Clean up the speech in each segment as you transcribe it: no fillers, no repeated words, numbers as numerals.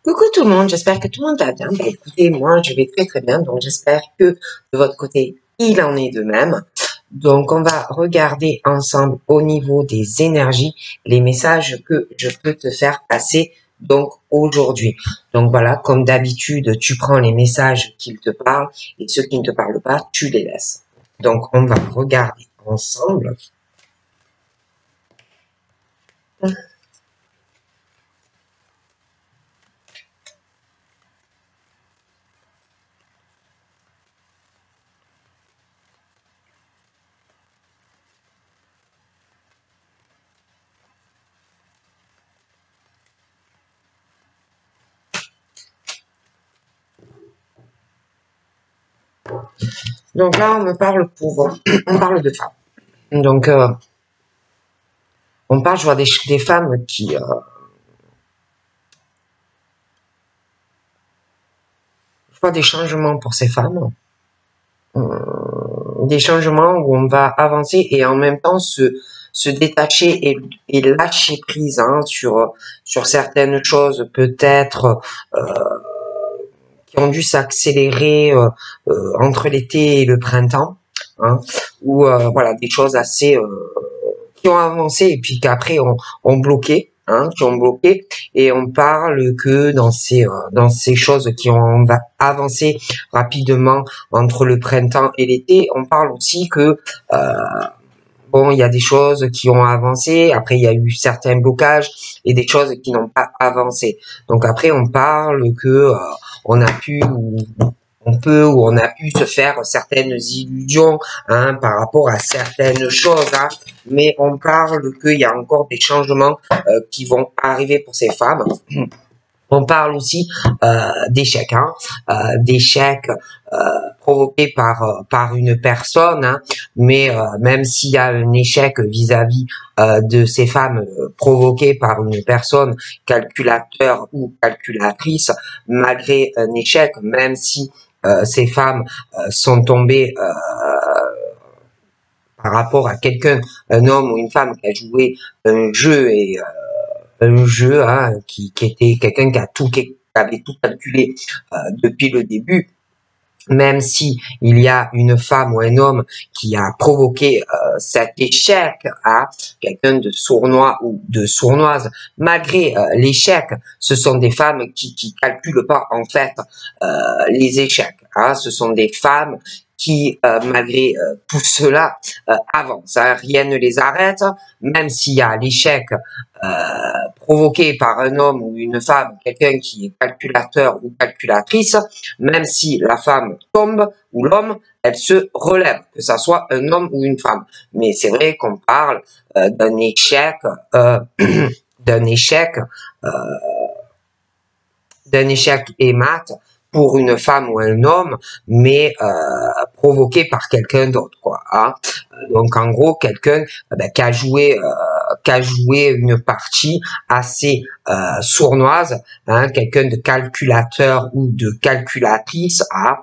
Coucou tout le monde, j'espère que tout le monde va bien. Bah, écoutez, moi je vais très très bien, donc j'espère que de votre côté il en est de même. Donc on va regarder ensemble au niveau des énergies les messages que je peux te faire passer donc aujourd'hui. Donc voilà, comme d'habitude, tu prends les messages qui te parlent et ceux qui ne te parlent pas, tu les laisses. Donc on va regarder ensemble. Donc là, on me parle on parle de femmes. Donc, on parle, je vois des femmes qui, je vois des changements pour ces femmes, des changements où on va avancer et en même temps se détacher et lâcher prise sur certaines choses peut-être qui ont dû s'accélérer entre l'été et le printemps, hein, ou voilà des choses assez qui ont avancé et puis qu'après ont bloqué, hein, qui ont bloqué, et on parle que dans ces choses qui ont avancé rapidement entre le printemps et l'été, on parle aussi que bon, il y a des choses qui ont avancé, après il y a eu certains blocages et des choses qui n'ont pas avancé. Donc après on parle que on a pu ou on a pu se faire certaines illusions, hein, par rapport à certaines choses, hein, mais on parle qu'il y a encore des changements qui vont arriver pour ces femmes. On parle aussi d'échecs, hein, d'échecs provoqués par une personne, hein, mais même s'il y a un échec vis-à-vis de ces femmes provoquées par une personne calculateur ou calculatrice, malgré un échec, même si ces femmes sont tombées par rapport à quelqu'un, un homme ou une femme qui a joué un jeu et un jeu, hein, qui était quelqu'un qui avait tout calculé depuis le début, même si il y a une femme ou un homme qui a provoqué cet échec à quelqu'un de sournois ou de sournoise, malgré l'échec, ce sont des femmes qui calculent pas en fait les échecs, hein, ce sont des femmes qui, malgré tout cela, avancent, hein, rien ne les arrête, même s'il y a l'échec provoqué par un homme ou une femme, quelqu'un qui est calculateur ou calculatrice, même si la femme tombe ou l'homme, elle se relève, que ça soit un homme ou une femme. Mais c'est vrai qu'on parle d'un échec, d'un échec, d'un échec émat pour une femme ou un homme, mais provoqué par quelqu'un d'autre, quoi. Hein. Donc en gros, quelqu'un qui a joué une partie assez sournoise, hein, quelqu'un de calculateur ou de calculatrice, hein,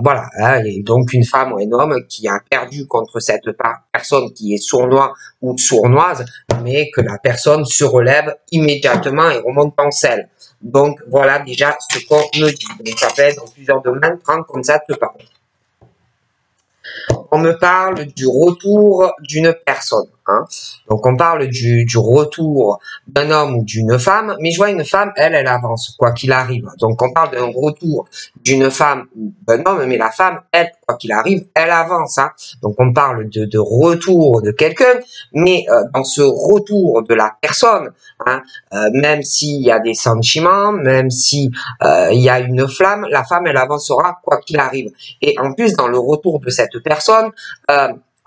voilà, hein, et donc une femme ou un homme qui a perdu contre cette personne qui est sournois ou sournoise, mais que la personne se relève immédiatement et remonte en selle. Donc voilà déjà ce qu'on me dit. Donc ça peut être dans plusieurs domaines, prendre comme ça te parle. On me parle du retour d'une personne, hein. Donc on parle du retour d'un homme ou d'une femme, mais je vois une femme, elle avance, quoi qu'il arrive. Donc on parle d'un retour d'une femme ou d'un homme, mais la femme, elle, quoi qu'il arrive, elle avance, hein. Donc on parle de retour de quelqu'un, mais dans ce retour de la personne, hein, même s'il y a des sentiments, même si il y a une flamme, la femme, elle avancera quoi qu'il arrive. Et en plus, dans le retour de cette personne,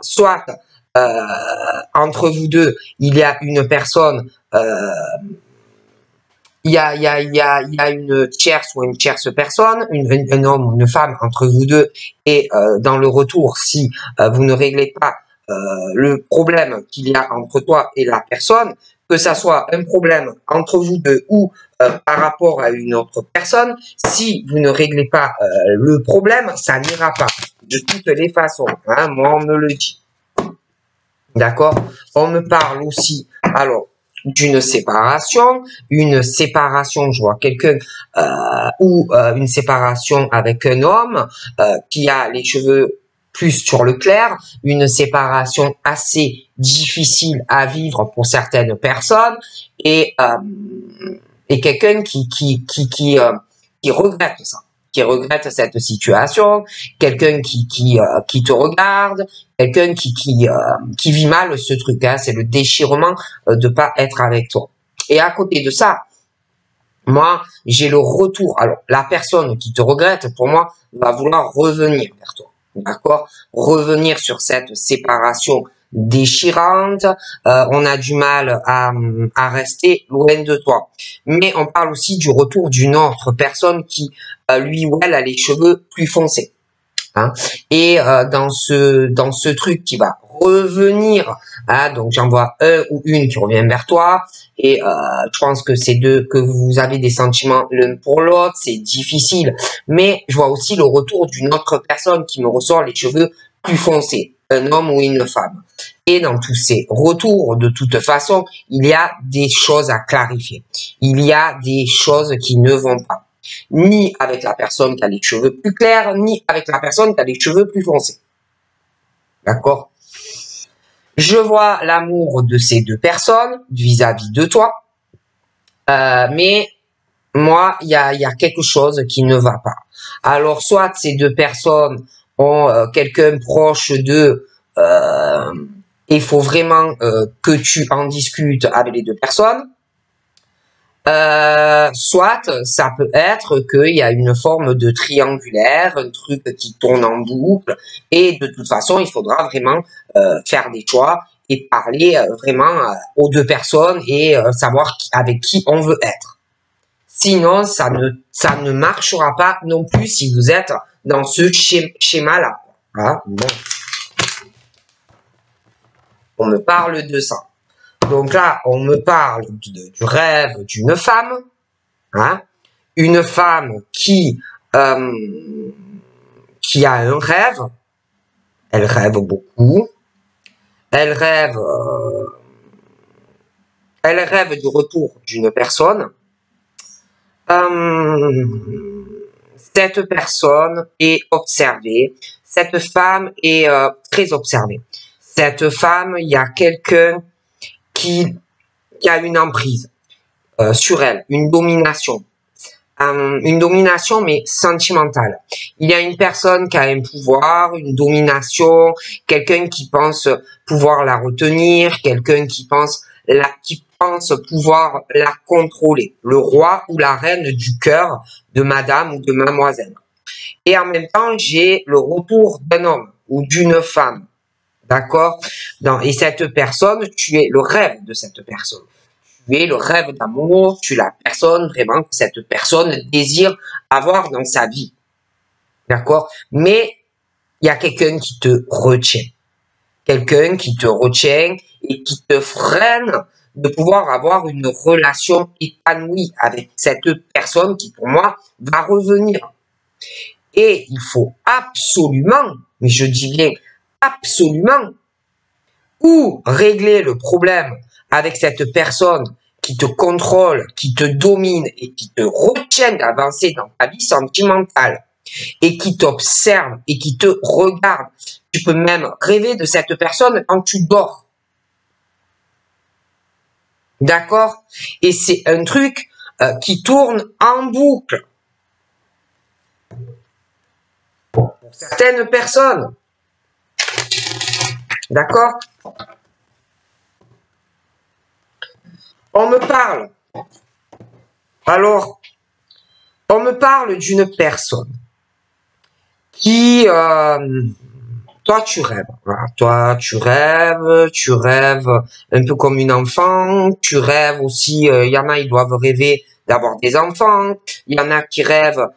soit entre vous deux, il y a une personne, il y a une tierce ou une tierce personne, un homme ou une femme entre vous deux, et dans le retour, si vous ne réglez pas le problème qu'il y a entre toi et la personne, que ça soit un problème entre vous deux ou par rapport à une autre personne, si vous ne réglez pas le problème, ça n'ira pas. De toutes les façons, hein, moi on me le dit. D'accord? On me parle aussi, alors, d'une séparation, une séparation, je vois quelqu'un, une séparation avec un homme qui a les cheveux plus sur le clair, une séparation assez difficile à vivre pour certaines personnes, et quelqu'un qui regrette ça, qui regrette cette situation, quelqu'un qui te regarde, quelqu'un qui vit mal ce truc, hein, c'est le déchirement de pas être avec toi. Et à côté de ça, moi, j'ai le retour. Alors, la personne qui te regrette, pour moi, va vouloir revenir vers toi. D'accord? Revenir sur cette séparation déchirante. On a du mal à rester loin de toi. Mais on parle aussi du retour d'une autre personne qui, lui ou elle, a les cheveux plus foncés. Hein. Et dans ce truc qui va revenir, hein, donc j'en vois un ou une qui revient vers toi, et je pense que c'est deux, que vous avez des sentiments l'un pour l'autre, c'est difficile, mais je vois aussi le retour d'une autre personne qui me ressort les cheveux plus foncés, un homme ou une femme. Et dans tous ces retours, de toute façon, il y a des choses à clarifier, il y a des choses qui ne vont pas. Ni avec la personne qui a les cheveux plus clairs, ni avec la personne qui a les cheveux plus foncés. D'accord? Je vois l'amour de ces deux personnes vis-à-vis de toi, mais moi, il y a quelque chose qui ne va pas. Alors, soit ces deux personnes ont quelqu'un proche d'eux, il faut vraiment que tu en discutes avec les deux personnes. Soit ça peut être qu'il y a une forme de triangulaire, un truc qui tourne en boucle, et de toute façon, il faudra vraiment faire des choix et parler vraiment aux deux personnes et savoir avec qui on veut être. Sinon, ça ne marchera pas non plus si vous êtes dans ce schéma-là. Hein? Bon. On me parle de ça. Donc là, on me parle du rêve d'une femme, hein, une femme qui a un rêve, elle rêve beaucoup, elle rêve du retour d'une personne. Cette personne est observée, cette femme est très observée. Cette femme, il y a quelqu'un qui a une emprise sur elle, une domination mais sentimentale. Il y a une personne qui a un pouvoir, une domination, quelqu'un qui pense pouvoir la retenir, quelqu'un qui pense pouvoir la contrôler, le roi ou la reine du cœur de madame ou de mademoiselle. Et en même temps, j'ai le retour d'un homme ou d'une femme. D'accord? Et cette personne, tu es le rêve de cette personne. Tu es le rêve d'amour, tu es la personne vraiment que cette personne désire avoir dans sa vie. D'accord? Mais il y a quelqu'un qui te retient. Quelqu'un qui te retient et qui te freine de pouvoir avoir une relation épanouie avec cette personne qui, pour moi, va revenir. Et il faut absolument, mais je dis bien absolument, ou régler le problème avec cette personne qui te contrôle, qui te domine et qui te retient d'avancer dans ta vie sentimentale et qui t'observe et qui te regarde. Tu peux même rêver de cette personne quand tu dors. D'accord? Et c'est un truc qui tourne en boucle. Pour certaines personnes. D'accord? On me parle. Alors, on me parle d'une personne qui, toi tu rêves. Voilà. Toi tu rêves un peu comme une enfant. Tu rêves aussi. Il y en a, ils doivent rêver d'avoir des enfants. Il y en a qui rêvent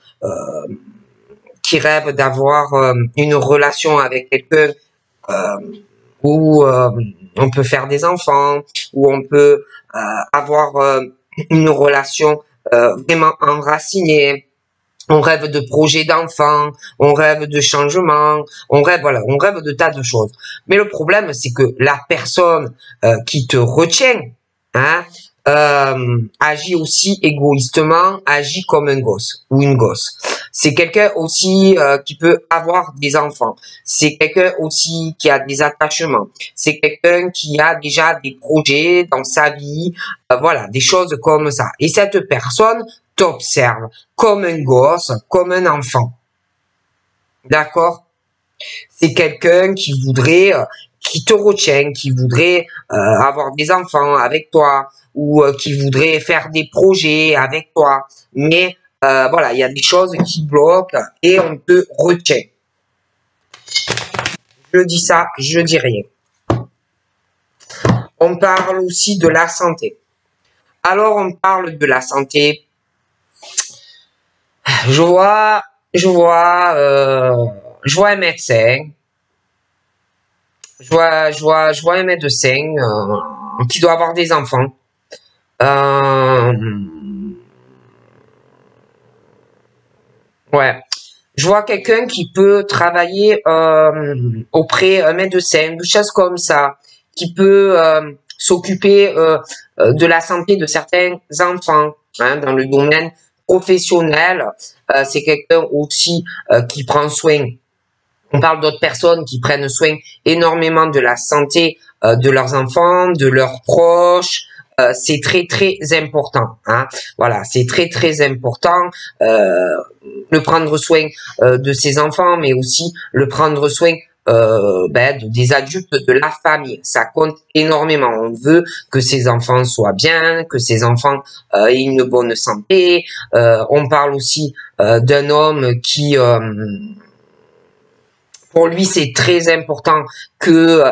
d'avoir une relation avec quelqu'un où on peut faire des enfants, où on peut avoir une relation vraiment enracinée. On rêve de projets d'enfants, on rêve de changements, on rêve de tas de choses. Mais le problème, c'est que la personne qui te retient, hein, agit aussi égoïstement, agit comme un gosse ou une gosse. C'est quelqu'un aussi qui peut avoir des enfants. C'est quelqu'un aussi qui a des attachements. C'est quelqu'un qui a déjà des projets dans sa vie, voilà, des choses comme ça. Et cette personne t'observe comme un gosse, comme un enfant. D'accord? C'est quelqu'un qui voudrait, qui te retient, qui voudrait avoir des enfants avec toi ou qui voudrait faire des projets avec toi. Mais voilà, il y a des choses qui bloquent et on te retient. Je dis ça, je dis rien. On parle aussi de la santé. Alors on parle de la santé. Je vois, je vois, je vois un médecin. Je vois un médecin qui doit avoir des enfants. Euh, ouais. Je vois quelqu'un qui peut travailler auprès d'un médecin, des choses comme ça, qui peut s'occuper de la santé de certains enfants hein, dans le domaine professionnel. C'est quelqu'un aussi qui prend soin. On parle d'autres personnes qui prennent soin énormément de la santé de leurs enfants, de leurs proches. C'est très très important. Hein. Voilà, c'est très très important le prendre soin de ses enfants, mais aussi le prendre soin des adultes de la famille. Ça compte énormément. On veut que ses enfants soient bien, que ses enfants aient une bonne santé. On parle aussi d'un homme qui pour lui, c'est très important que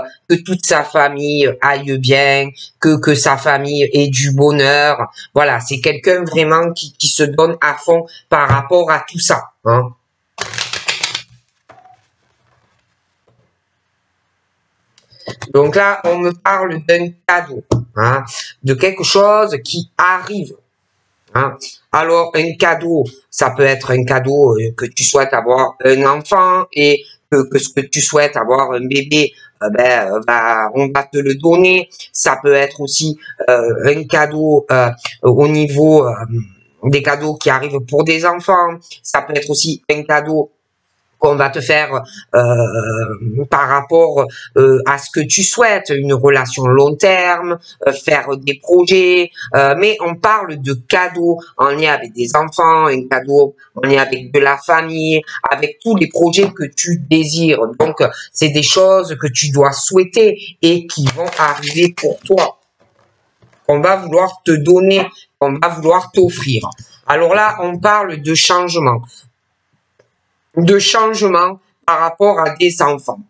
toute sa famille aille bien, que sa famille ait du bonheur. Voilà, c'est quelqu'un vraiment qui se donne à fond par rapport à tout ça. Hein. Donc là, on me parle d'un cadeau, hein, de quelque chose qui arrive. Hein. Alors, un cadeau, ça peut être un cadeau que tu souhaites avoir un enfant et que ce que tu souhaites avoir un bébé, on va te le donner. Ça peut être aussi un cadeau au niveau des cadeaux qui arrivent pour des enfants. Ça peut être aussi un cadeau qu'on va te faire par rapport à ce que tu souhaites, une relation long terme, faire des projets, mais on parle de cadeaux en lien avec des enfants, un cadeau en lien avec de la famille, avec tous les projets que tu désires. Donc, c'est des choses que tu dois souhaiter et qui vont arriver pour toi, qu'on va vouloir te donner, qu'on va vouloir t'offrir. Alors là, on parle de changement par rapport à des enfants.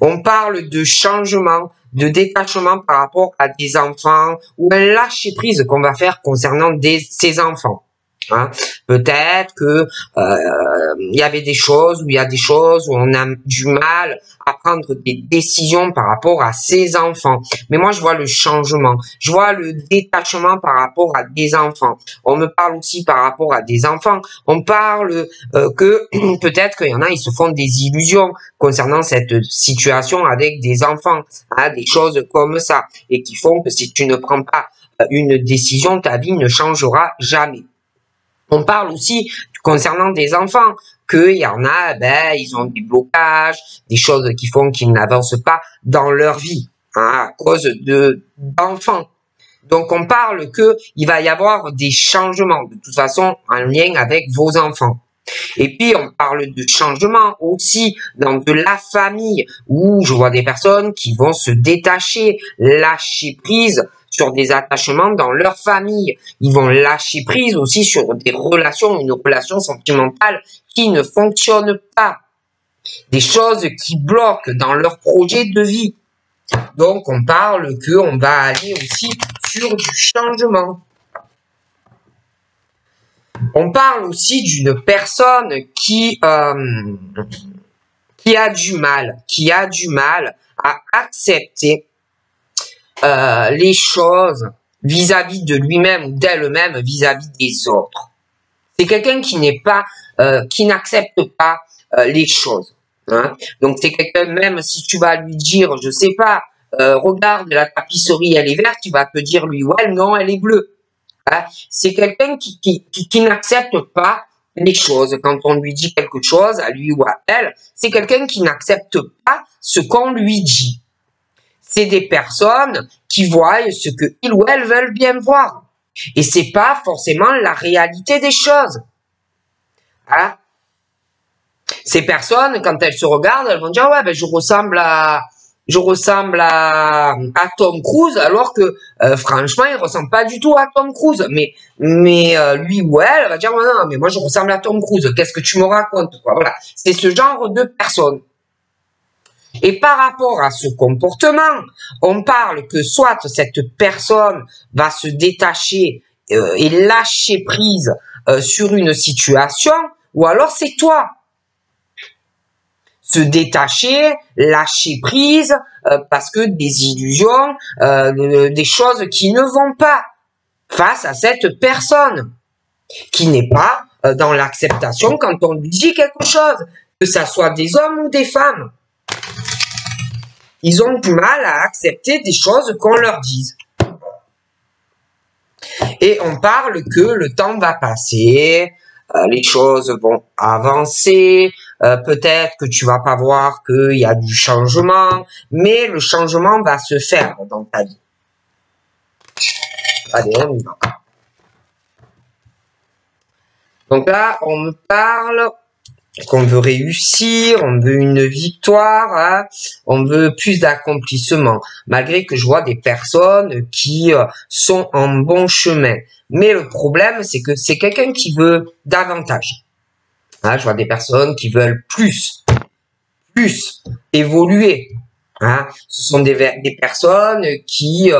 On parle de changement, de détachement par rapport à des enfants ou un lâcher prise qu'on va faire concernant ces enfants. Hein. Peut-être que il y avait des choses ou il y a des choses où on a du mal à prendre des décisions par rapport à ses enfants. Mais moi, je vois le changement, je vois le détachement par rapport à des enfants. On me parle aussi par rapport à des enfants. On parle que peut-être qu'il y en a, ils se font des illusions concernant cette situation avec des enfants, hein, des choses comme ça, et qui font que si tu ne prends pas une décision, ta vie ne changera jamais. On parle aussi concernant des enfants, qu'il y en a, ils ont des blocages, des choses qui font qu'ils n'avancent pas dans leur vie, hein, à cause d'enfants. Donc on parle que il va y avoir des changements, de toute façon, en lien avec vos enfants. Et puis, on parle de changement aussi dans de la famille, où je vois des personnes qui vont se détacher, lâcher prise sur des attachements dans leur famille. Ils vont lâcher prise aussi sur des relations, une relation sentimentale qui ne fonctionne pas. Des choses qui bloquent dans leur projet de vie. Donc, on parle qu'on va aller aussi sur du changement. On parle aussi d'une personne qui a du mal à accepter les choses vis-à-vis de lui-même ou d'elle-même vis-à-vis des autres. C'est quelqu'un qui n'est pas, qui n'accepte pas les choses. Hein. Donc c'est quelqu'un, même si tu vas lui dire, je sais pas, regarde, la tapisserie, elle est verte, il va te dire, lui, ouais, non, elle est bleue. Hein. C'est quelqu'un qui n'accepte pas les choses. Quand on lui dit quelque chose, à lui ou à elle, c'est quelqu'un qui n'accepte pas ce qu'on lui dit. C'est des personnes qui voient ce que ils ou elles veulent bien voir. Et c'est pas forcément la réalité des choses. Hein. Ces personnes, quand elles se regardent, elles vont dire, ouais, ben, je ressemble à Tom Cruise, alors que franchement, il ressemble pas du tout à Tom Cruise. Mais lui ou elle va dire, ouais, non, mais moi je ressemble à Tom Cruise. Qu'est-ce que tu me racontes, quoi. Voilà, c'est ce genre de personnes. Et par rapport à ce comportement, on parle que soit cette personne va se détacher et lâcher prise sur une situation, ou alors c'est toi. Se détacher, lâcher prise, parce que des illusions, des choses qui ne vont pas face à cette personne, qui n'est pas dans l'acceptation quand on lui dit quelque chose, que ça soit des hommes ou des femmes. Ils ont du mal à accepter des choses qu'on leur dise. Et on parle que le temps va passer, les choses vont avancer, peut-être que tu vas pas voir qu'il y a du changement, mais le changement va se faire dans ta vie. Allez, on y va. Donc là, on me parle qu'on veut réussir, on veut une victoire, hein, on veut plus d'accomplissement, malgré que je vois des personnes qui sont en bon chemin. Mais le problème, c'est que c'est quelqu'un qui veut davantage. Hein, je vois des personnes qui veulent plus évoluer. Hein. Ce sont des personnes qui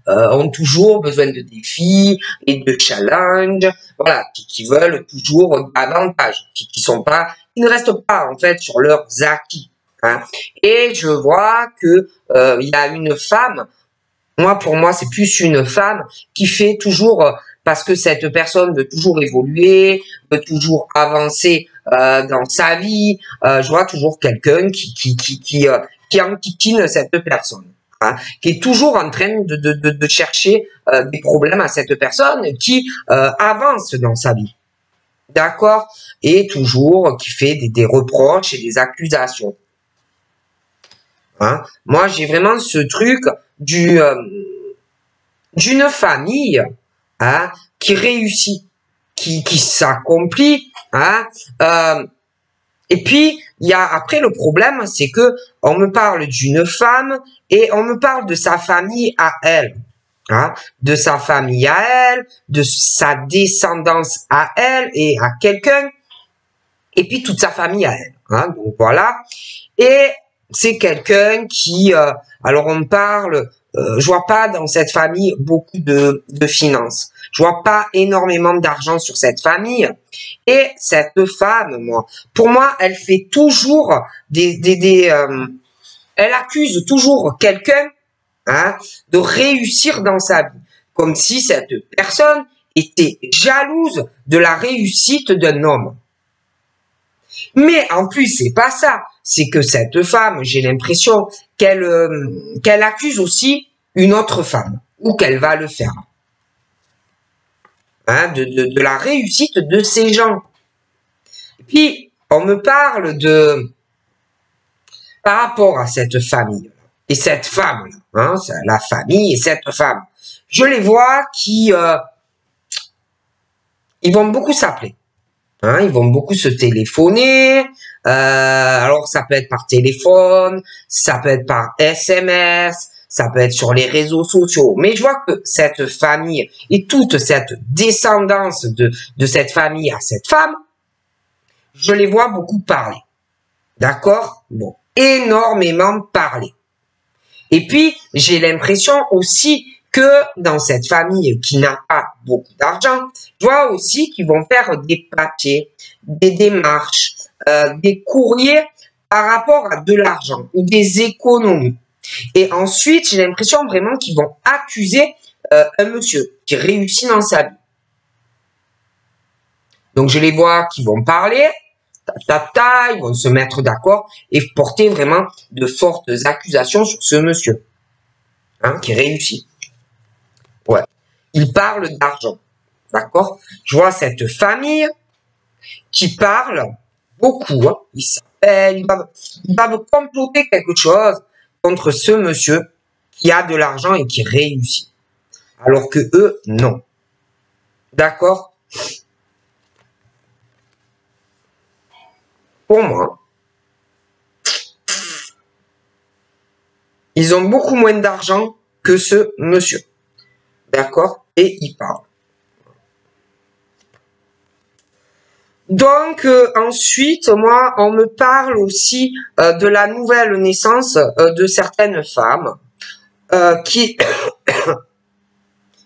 ont toujours besoin de défis et de challenges, voilà, qui veulent toujours davantage, qui ne restent pas en fait sur leurs acquis. Hein. Et je vois que il y a une femme, pour moi c'est plus une femme qui fait toujours parce que cette personne veut toujours évoluer, veut toujours avancer dans sa vie. Je vois toujours quelqu'un qui enquiquine cette personne, hein, qui est toujours en train de chercher des problèmes à cette personne qui avance dans sa vie. D'accord? Et toujours qui fait des reproches et des accusations. Hein? Moi, j'ai vraiment ce truc d'une famille, hein, qui réussit, qui s'accomplit, hein, et puis il y a après le problème, c'est que on me parle d'une femme et on me parle de sa famille à elle, hein, de sa famille à elle, de sa descendance à elle et à quelqu'un, et puis toute sa famille à elle, hein, donc voilà. Et c'est quelqu'un qui, alors on parle, je vois pas dans cette famille beaucoup de finances. Je vois pas énormément d'argent sur cette famille. Et cette femme, pour moi, elle fait toujours elle accuse toujours quelqu'un, hein, de réussir dans sa vie. Comme si cette personne était jalouse de la réussite d'un homme. Mais en plus, c'est pas ça. C'est que cette femme, j'ai l'impression qu'elle accuse aussi une autre femme, ou qu'elle va le faire. Hein, de la réussite de ces gens. Et puis, on me parle par rapport à cette famille et cette femme, hein, la famille et cette femme. Je les vois ils vont beaucoup s'appeler. Hein, ils vont beaucoup se téléphoner. Alors ça peut être par téléphone, ça peut être par SMS, ça peut être sur les réseaux sociaux. Mais je vois que cette famille et toute cette descendance de cette famille à cette femme, je les vois beaucoup parler. D'accord? Bon, énormément parler. Et puis, j'ai l'impression aussi que dans cette famille qui n'a pas beaucoup d'argent, je vois aussi qu'ils vont faire des papiers, des démarches, des courriers par rapport à de l'argent ou des économies. Et ensuite, j'ai l'impression vraiment qu'ils vont accuser un monsieur qui réussit dans sa vie. Donc, je les vois qui vont parler, ils vont se mettre d'accord et porter vraiment de fortes accusations sur ce monsieur. hein, qui réussit. Ouais. Il parle d'argent. D'accord? Je vois cette famille qui parle beaucoup. Hein. Il s'appelle, il va me comploter quelque chose contre ce monsieur qui a de l'argent et qui réussit. Alors que eux, non. D'accord? Pour moi, ils ont beaucoup moins d'argent que ce monsieur. D'accord? Et il parle. Donc ensuite, moi, on me parle aussi de la nouvelle naissance de certaines femmes qui,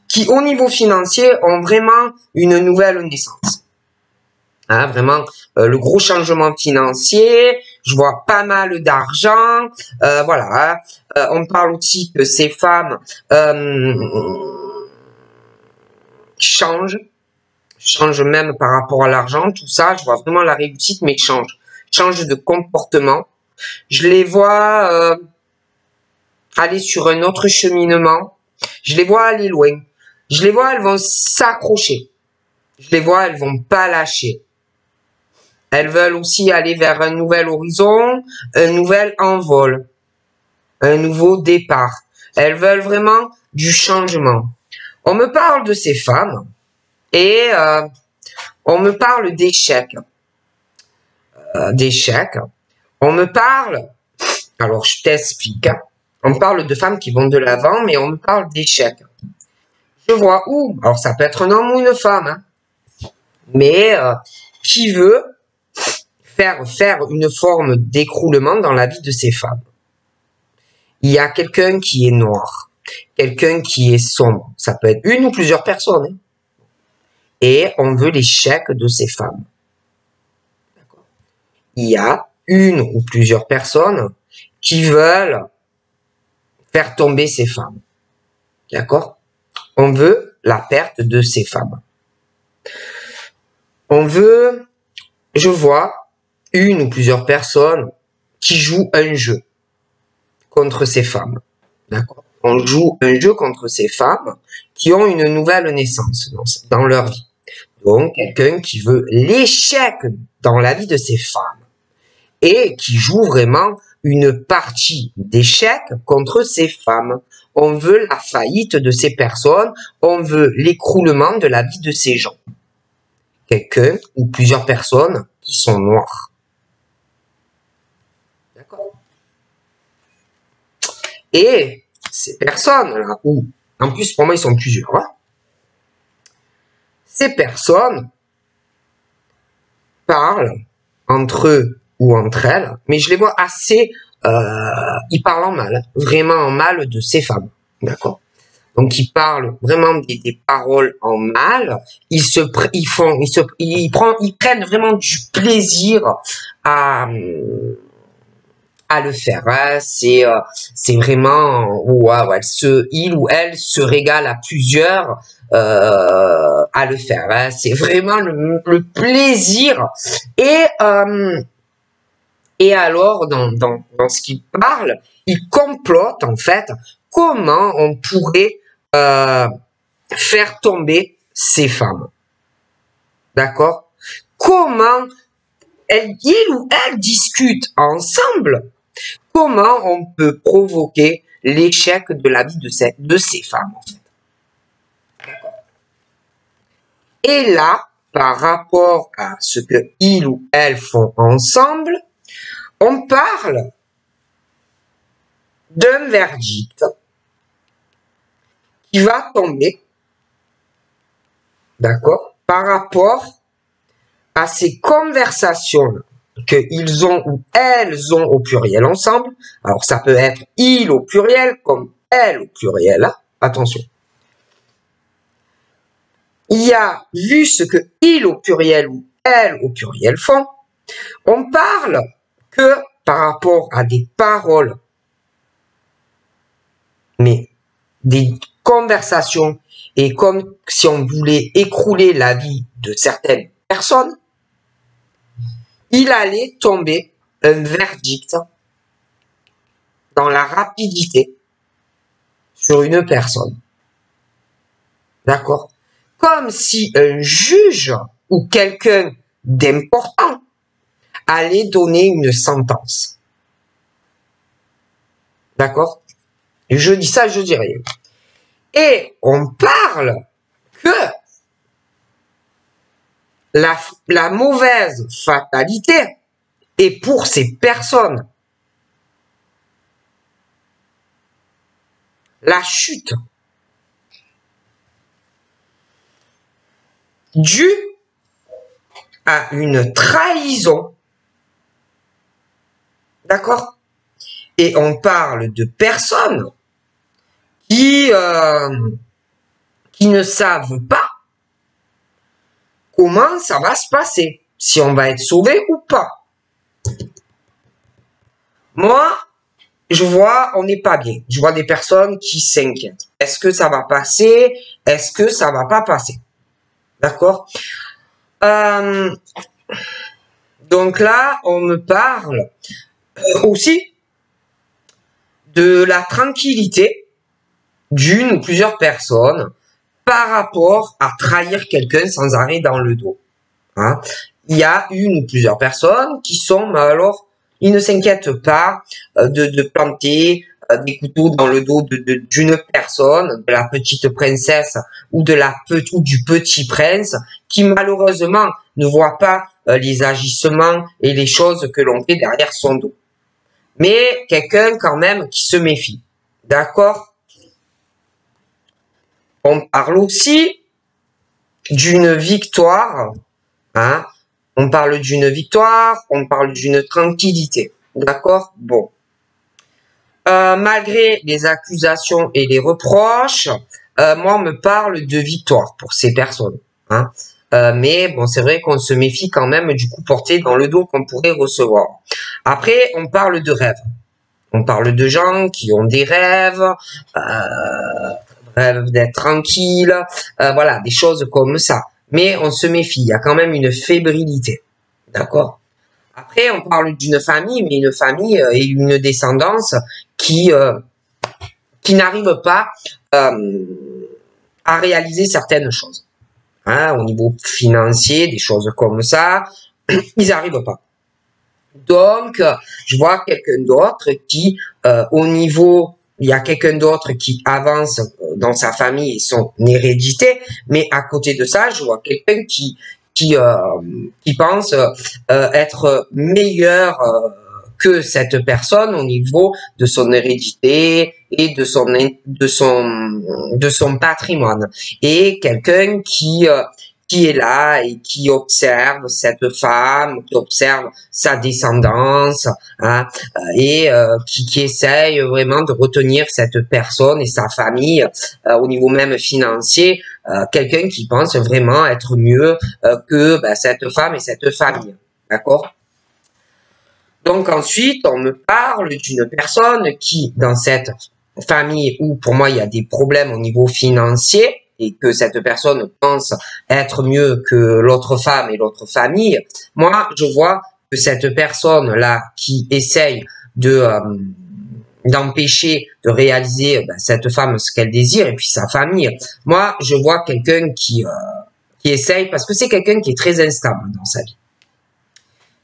qui, au niveau financier, ont vraiment une nouvelle naissance. Hein, vraiment, le gros changement financier, je vois pas mal d'argent, voilà. On parle aussi que ces femmes changent même par rapport à l'argent, tout ça, je vois vraiment la réussite, mais change de comportement. Je les vois aller sur un autre cheminement, je les vois aller loin, je les vois, elles vont s'accrocher, je les vois, elles vont pas lâcher. Elles veulent aussi aller vers un nouvel horizon, un nouvel envol, un nouveau départ. Elles veulent vraiment du changement. On me parle de ces femmes et on me parle d'échecs. On me parle, alors je t'explique, on me parle de femmes qui vont de l'avant, mais on me parle d'échecs. Je vois où, alors ça peut être un homme ou une femme, hein, mais qui veut faire une forme d'écroulement dans la vie de ces femmes. Il y a quelqu'un qui est noir, quelqu'un qui est sombre. Ça peut être une ou plusieurs personnes. Hein. Et on veut l'échec de ces femmes. Il y a une ou plusieurs personnes qui veulent faire tomber ces femmes. D'accord? On veut la perte de ces femmes. On veut, je vois, une ou plusieurs personnes qui jouent un jeu contre ces femmes. D'accord? On joue un jeu contre ces femmes qui ont une nouvelle naissance dans leur vie. Donc, quelqu'un qui veut l'échec dans la vie de ces femmes et qui joue vraiment une partie d'échec contre ces femmes. On veut la faillite de ces personnes, on veut l'écroulement de la vie de ces gens. Quelqu'un ou plusieurs personnes qui sont noires. D'accord? Et ces personnes-là, ou en plus pour moi ils sont plusieurs, hein, ces personnes parlent entre eux ou entre elles, mais je les vois assez, ils parlent en mal, vraiment en mal de ces femmes, d'accord? Donc ils parlent vraiment des paroles en mal, ils prennent vraiment du plaisir à le faire. Hein. C'est vraiment ouais, il ou elle se régale à plusieurs à le faire. Hein. C'est vraiment le plaisir. Et alors dans ce qu'il parle, il complote en fait comment on pourrait faire tomber ces femmes. D'accord? Comment il ou elle discutent ensemble. Comment on peut provoquer l'échec de la vie de ces femmes, en fait. Et là, par rapport à ce que ils ou elles font ensemble, on parle d'un verdict qui va tomber, d'accord, par rapport à ces conversations qu'ils ont ou elles ont au pluriel ensemble. Alors, ça peut être il au pluriel comme elle au pluriel. Hein. Attention. Il y a, vu ce que il au pluriel ou elle au pluriel font, on parle que par rapport à des paroles, mais des conversations, et comme si on voulait écrouler la vie de certaines personnes, il allait tomber un verdict dans la rapidité sur une personne. D'accord? Comme si un juge ou quelqu'un d'important allait donner une sentence. D'accord? Je dis ça, je dis rien. Et on parle que la mauvaise fatalité est pour ces personnes. La chute due à une trahison. D'accord? Et on parle de personnes qui ne savent pas comment ça va se passer, si on va être sauvé ou pas. Moi, je vois, on n'est pas bien. Je vois des personnes qui s'inquiètent. Est-ce que ça va passer? Est-ce que ça va pas passer? D'accord? Donc là, on me parle aussi de la tranquillité d'une ou plusieurs personnes par rapport à trahir quelqu'un sans arrêt dans le dos. Hein? Il y a une ou plusieurs personnes qui sont, alors, ils ne s'inquiètent pas de planter des couteaux dans le dos d'une personne, de la petite princesse ou ou du petit prince, qui malheureusement ne voit pas les agissements et les choses que l'on fait derrière son dos. Mais quelqu'un quand même qui se méfie. D'accord? On parle aussi d'une victoire. Hein? On parle d'une victoire, on parle d'une tranquillité. D'accord? Bon. Malgré les accusations et les reproches, moi, on me parle de victoire pour ces personnes. Hein? Mais bon, c'est vrai qu'on se méfie quand même du coup porté dans le dos qu'on pourrait recevoir. Après, on parle de rêves. On parle de gens qui ont des rêves, rêves d'être tranquilles, voilà, des choses comme ça. Mais on se méfie, il y a quand même une fébrilité. D'accord? Après, on parle d'une famille, mais une famille et une descendance qui n'arrive pas à réaliser certaines choses. Hein, au niveau financier, des choses comme ça, ils n'arrivent pas. Donc, je vois quelqu'un d'autre qui, il y a quelqu'un d'autre qui avance dans sa famille et son hérédité, mais à côté de ça, je vois quelqu'un qui pense être meilleur que cette personne au niveau de son hérédité et de son patrimoine. Et quelqu'un qui est là et qui observe cette femme, qui observe sa descendance, hein, et qui essaye vraiment de retenir cette personne et sa famille au niveau même financier, quelqu'un qui pense vraiment être mieux que cette femme et cette famille. D'accord? Donc ensuite, on me parle d'une personne qui, dans cette famille où pour moi il y a des problèmes au niveau financier, et que cette personne pense être mieux que l'autre femme et l'autre famille, moi, je vois que cette personne-là qui essaye d'empêcher de réaliser cette femme ce qu'elle désire et puis sa famille, moi, je vois quelqu'un qui essaye, parce que c'est quelqu'un qui est très instable dans sa vie.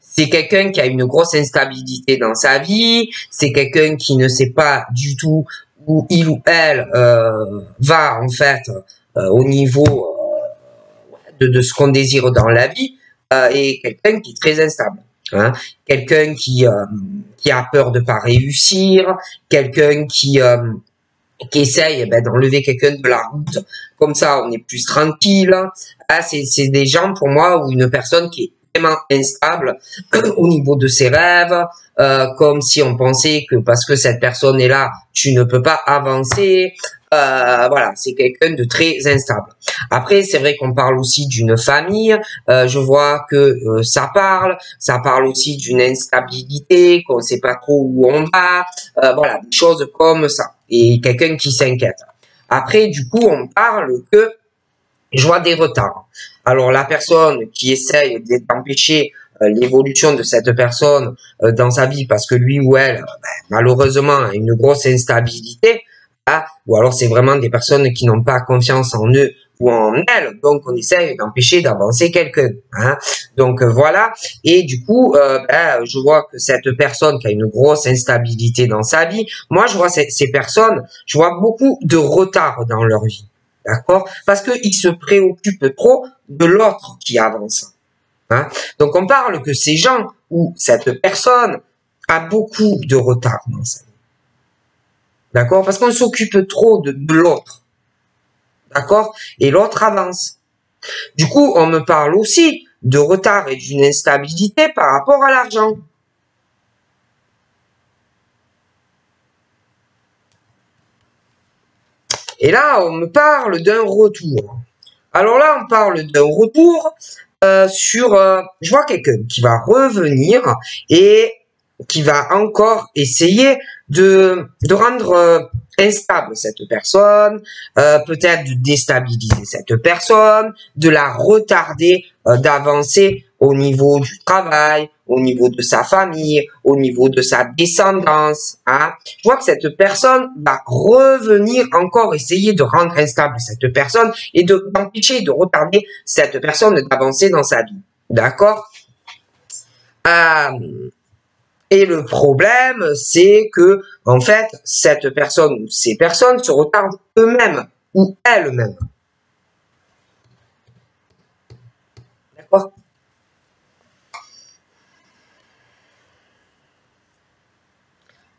C'est quelqu'un qui a une grosse instabilité dans sa vie, c'est quelqu'un qui ne sait pas du tout où il ou elle va en fait au niveau de ce qu'on désire dans la vie, et quelqu'un qui est très instable. Hein? Quelqu'un qui a peur de pas réussir, quelqu'un qui essaye d'enlever quelqu'un de la route, comme ça on est plus tranquille. Ah, c'est des gens pour moi, ou une personne qui est vraiment instable au niveau de ses rêves, comme si on pensait que parce que cette personne est là, tu ne peux pas avancer. Voilà, c'est quelqu'un de très instable. Après, c'est vrai qu'on parle aussi d'une famille. Je vois que ça parle aussi d'une instabilité, qu'on ne sait pas trop où on va. Voilà, des choses comme ça. Et quelqu'un qui s'inquiète. Après, du coup, on parle que je vois des retards. Alors, la personne qui essaye d'empêcher l'évolution de cette personne dans sa vie parce que lui ou elle, malheureusement, a une grosse instabilité, Hein, ou alors c'est vraiment des personnes qui n'ont pas confiance en eux ou en elles, donc on essaye d'empêcher d'avancer quelqu'un. Hein. Donc voilà, et du coup, je vois que cette personne qui a une grosse instabilité dans sa vie, moi je vois ces personnes, je vois beaucoup de retard dans leur vie. D'accord? Parce qu'ils se préoccupent trop de l'autre qui avance. Hein. Donc on parle que ces gens ou cette personne a beaucoup de retard dans sa vie. D'accord? Parce qu'on s'occupe trop de l'autre. D'accord? Et l'autre avance. Du coup, on me parle aussi de retard et d'une instabilité par rapport à l'argent. Et là, on me parle d'un retour. Alors là, on parle d'un retour je vois quelqu'un qui va revenir et qui va encore essayer de rendre instable cette personne, peut-être de déstabiliser cette personne, de la retarder d'avancer au niveau du travail, au niveau de sa famille, au niveau de sa descendance. Hein. Je vois que cette personne va revenir encore essayer de rendre instable cette personne et d'empêcher, de retarder cette personne d'avancer dans sa vie. D'accord? Et le problème, c'est que, en fait, cette personne ou ces personnes se retardent eux-mêmes ou elles-mêmes. D'accord?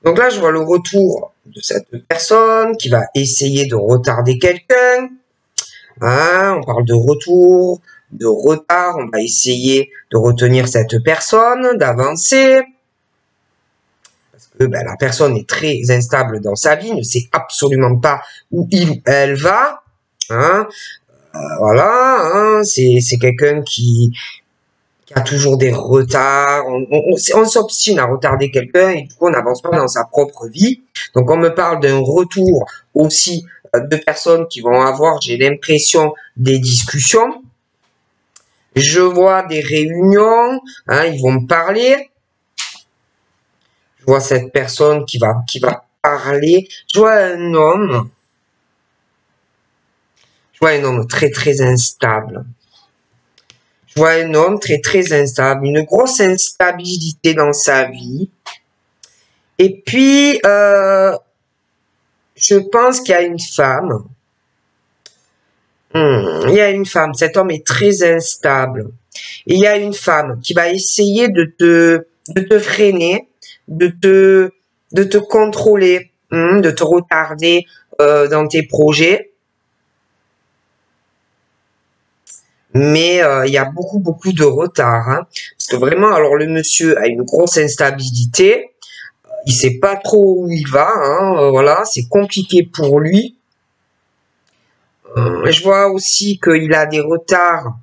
Donc là, je vois le retour de cette personne qui va essayer de retarder quelqu'un. Hein, on parle de retour, de retard. On va essayer de retenir cette personne, d'avancer. Parce que la personne est très instable dans sa vie, ne sait absolument pas où il ou elle va. Hein. Voilà, hein, c'est quelqu'un qui a toujours des retards. On s'obstine à retarder quelqu'un et du coup on n'avance pas dans sa propre vie. Donc on me parle d'un retour aussi de personnes qui vont avoir, j'ai l'impression, des discussions. Je vois des réunions, hein, ils vont me parler. Je vois cette personne qui va parler. Je vois un homme. Je vois un homme très très instable. Je vois un homme très très instable, une grosse instabilité dans sa vie. Et puis, je pense qu'il y a une femme. Il y a une femme, cet homme est très instable. Et il y a une femme qui va essayer de te freiner, de te contrôler, de te retarder dans tes projets. Mais il y a beaucoup de retard. Hein, parce que vraiment, alors le monsieur a une grosse instabilité. Il sait pas trop où il va. Hein, voilà, c'est compliqué pour lui. Je vois aussi qu'il a des retards.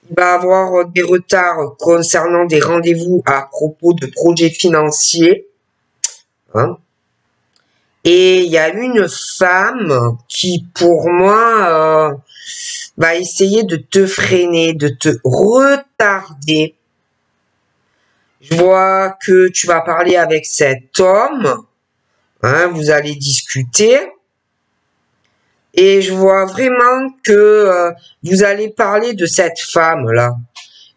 Il va avoir des retards concernant des rendez-vous à propos de projets financiers. Hein. Et il y a une femme qui, pour moi, va essayer de te freiner, de te retarder. Je vois que tu vas parler avec cet homme. Hein, vous allez discuter. Et je vois vraiment que vous allez parler de cette femme-là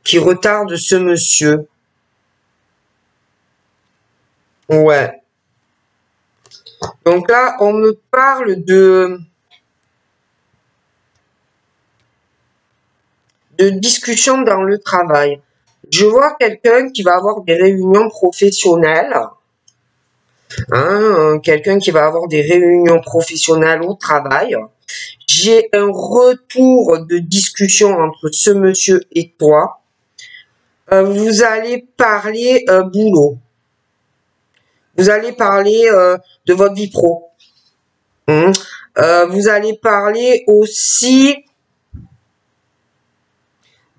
qui retarde ce monsieur. Ouais. Donc là, on me parle de discussion dans le travail. Je vois quelqu'un qui va avoir des réunions professionnelles. Hein, quelqu'un qui va avoir des réunions professionnelles au travail. J'ai un retour de discussion entre ce monsieur et toi. Vous allez parler boulot. Vous allez parler de votre vie pro. Vous allez parler aussi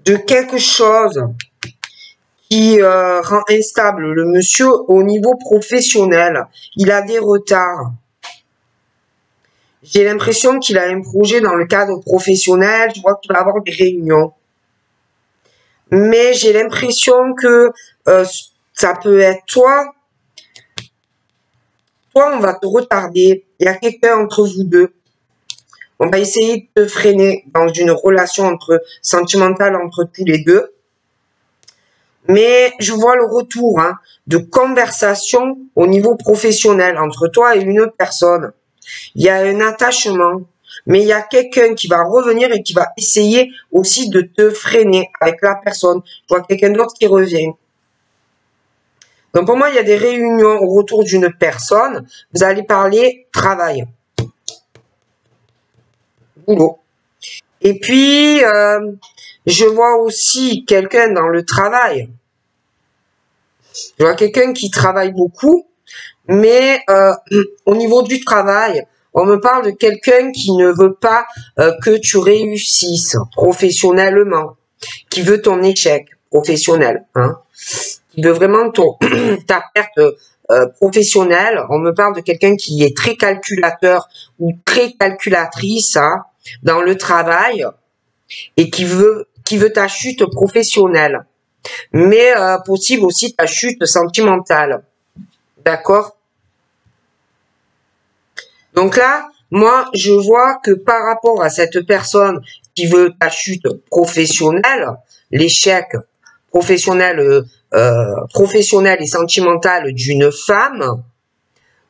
de quelque chose qui rend instable le monsieur au niveau professionnel. Il a des retards. J'ai l'impression qu'il a un projet dans le cadre professionnel. Je vois qu'il va avoir des réunions. Mais j'ai l'impression que ça peut être toi Toi, on va te retarder. Il y a quelqu'un entre vous deux. On va essayer de te freiner dans une relation sentimentale entre tous les deux. Mais je vois le retour de conversation au niveau professionnel entre toi et une personne. Il y a un attachement, mais il y a quelqu'un qui va revenir et qui va essayer aussi de te freiner avec la personne. Je vois quelqu'un d'autre qui revient. Donc pour moi, il y a des réunions au retour d'une personne. Vous allez parler travail, boulot. Et puis, je vois aussi quelqu'un dans le travail. Je vois quelqu'un qui travaille beaucoup, mais au niveau du travail, on me parle de quelqu'un qui ne veut pas que tu réussisses professionnellement, qui veut ton échec professionnel, qui veut vraiment ta perte professionnelle. On me parle de quelqu'un qui est très calculateur ou très calculatrice dans le travail et qui veut ta chute professionnelle, mais possible aussi ta chute sentimentale. D'accord? Donc là, moi, je vois que par rapport à cette personne qui veut ta chute professionnelle, l'échec professionnel, professionnel et sentimental d'une femme,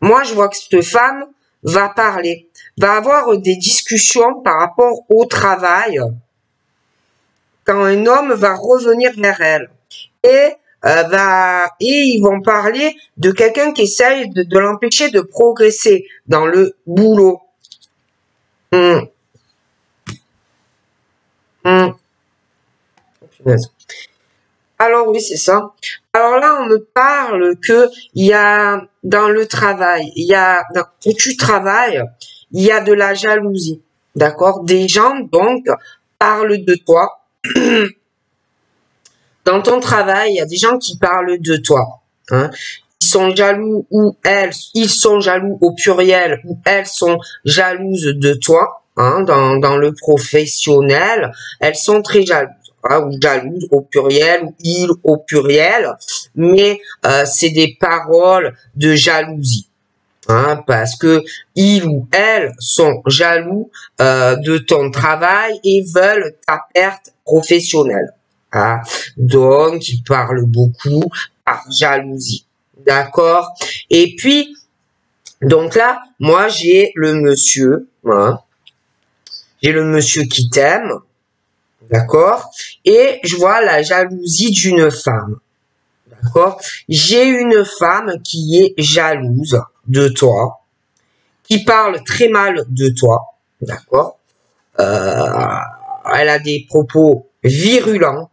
moi, je vois que cette femme va parler, va avoir des discussions par rapport au travail quand un homme va revenir vers elle. Et ils vont parler de quelqu'un qui essaye de l'empêcher de progresser dans le boulot. Alors oui, c'est ça. Alors là, on me parle que il y a dans le travail, où tu travailles, il y a de la jalousie. D'accord? Des gens, donc, parlent de toi. Dans ton travail, il y a des gens qui parlent de toi. Ils sont jaloux ou ils sont jaloux au pluriel ou elles sont jalouses de toi. Dans le professionnel, elles sont très jalouses. Ou jalouses au pluriel ou il au pluriel. Mais c'est des paroles de jalousie. Parce que ils ou elles sont jaloux de ton travail et veulent ta perte professionnelle. Donc, ils parlent beaucoup par jalousie. D'accord? Et puis, donc là, moi, j'ai le monsieur, j'ai le monsieur qui t'aime, d'accord? Et je vois la jalousie d'une femme, d'accord? J'ai une femme qui est jalouse de toi, qui parle très mal de toi, d'accord? Elle a des propos virulents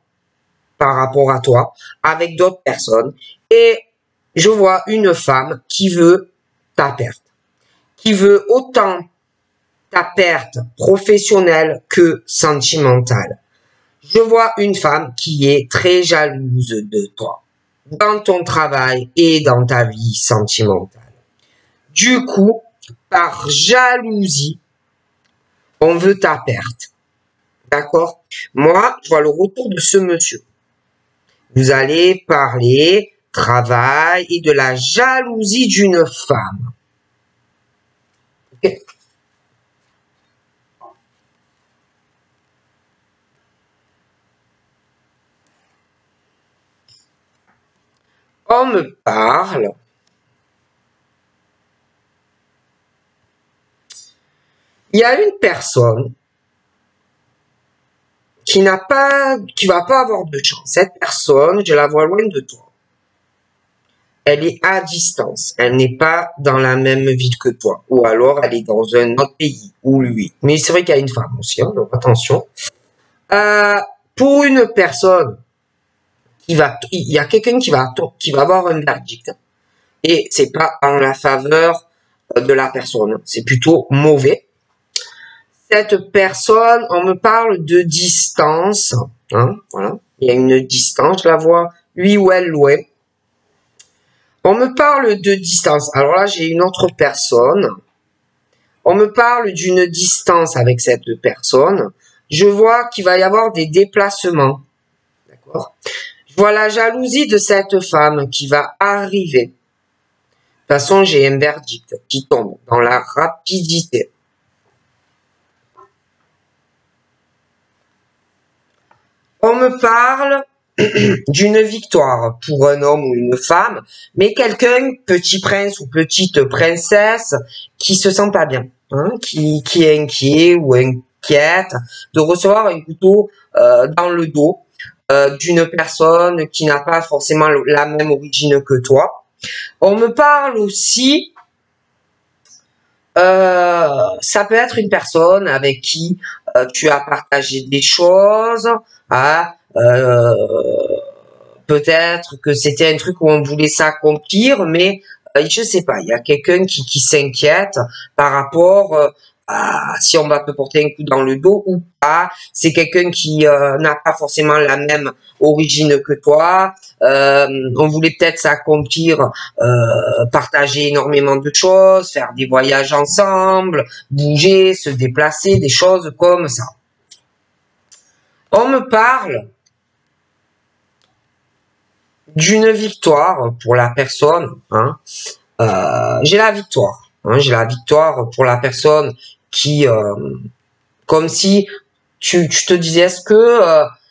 par rapport à toi, avec d'autres personnes. Et je vois une femme qui veut ta perte, qui veut autant ta perte professionnelle que sentimentale. Je vois une femme qui est très jalouse de toi, dans ton travail et dans ta vie sentimentale. Du coup, par jalousie, on veut ta perte. D'accord? Moi, je vois le retour de ce monsieur. Vous allez parler travail et de la jalousie d'une femme. Okay. On me parle il y a une personne qui va pas avoir de chance. Cette personne, je la vois loin de toi. Elle est à distance. Elle n'est pas dans la même ville que toi. Ou alors, elle est dans un autre pays. Ou lui. Mais c'est vrai qu'il y a une femme aussi, donc attention. Pour une personne il y a quelqu'un qui va avoir un verdict. Et c'est pas en la faveur de la personne. C'est plutôt mauvais. Cette personne, on me parle de distance. Voilà. Il y a une distance, je la vois, lui ou elle loin. On me parle de distance. Alors là, j'ai une autre personne. On me parle d'une distance avec cette personne. Je vois qu'il va y avoir des déplacements. D'accord? Je vois la jalousie de cette femme qui va arriver. façon, j'ai un verdict qui tombe dans la rapidité. On me parle d'une victoire pour un homme ou une femme, mais quelqu'un, petit prince ou petite princesse, qui se sent pas bien, hein, qui est inquiet ou inquiète de recevoir un couteau dans le dos d'une personne qui n'a pas forcément la même origine que toi. On me parle aussi, ça peut être une personne avec qui tu as partagé des choses, hein, peut-être que c'était un truc où on voulait s'accomplir, mais je sais pas, il y a quelqu'un qui s'inquiète par rapport à si on va te porter un coup dans le dos ou pas. C'est quelqu'un qui n'a pas forcément la même origine que toi. On voulait peut-être s'accomplir, partager énormément de choses, faire des voyages ensemble, bouger, se déplacer, des choses comme ça. On me parle d'une victoire pour la personne, hein. J'ai la victoire, hein, j'ai la victoire pour la personne qui, comme si tu te disais,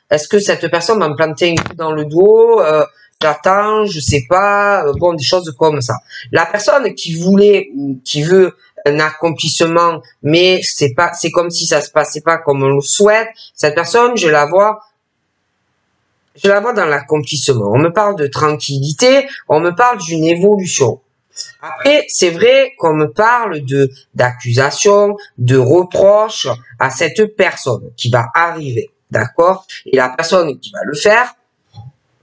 est-ce que cette personne va me planter un coup dans le dos, j'attends, je sais pas, bon, des choses comme ça. La personne qui voulait ou qui veut un accomplissement, mais c'est comme si ça se passait pas comme on le souhaite, cette personne, je la vois dans l'accomplissement. On me parle de tranquillité, on me parle d'une évolution. Après, c'est vrai qu'on me parle d'accusation, de reproche à cette personne qui va arriver, d'accord? Et la personne qui va le faire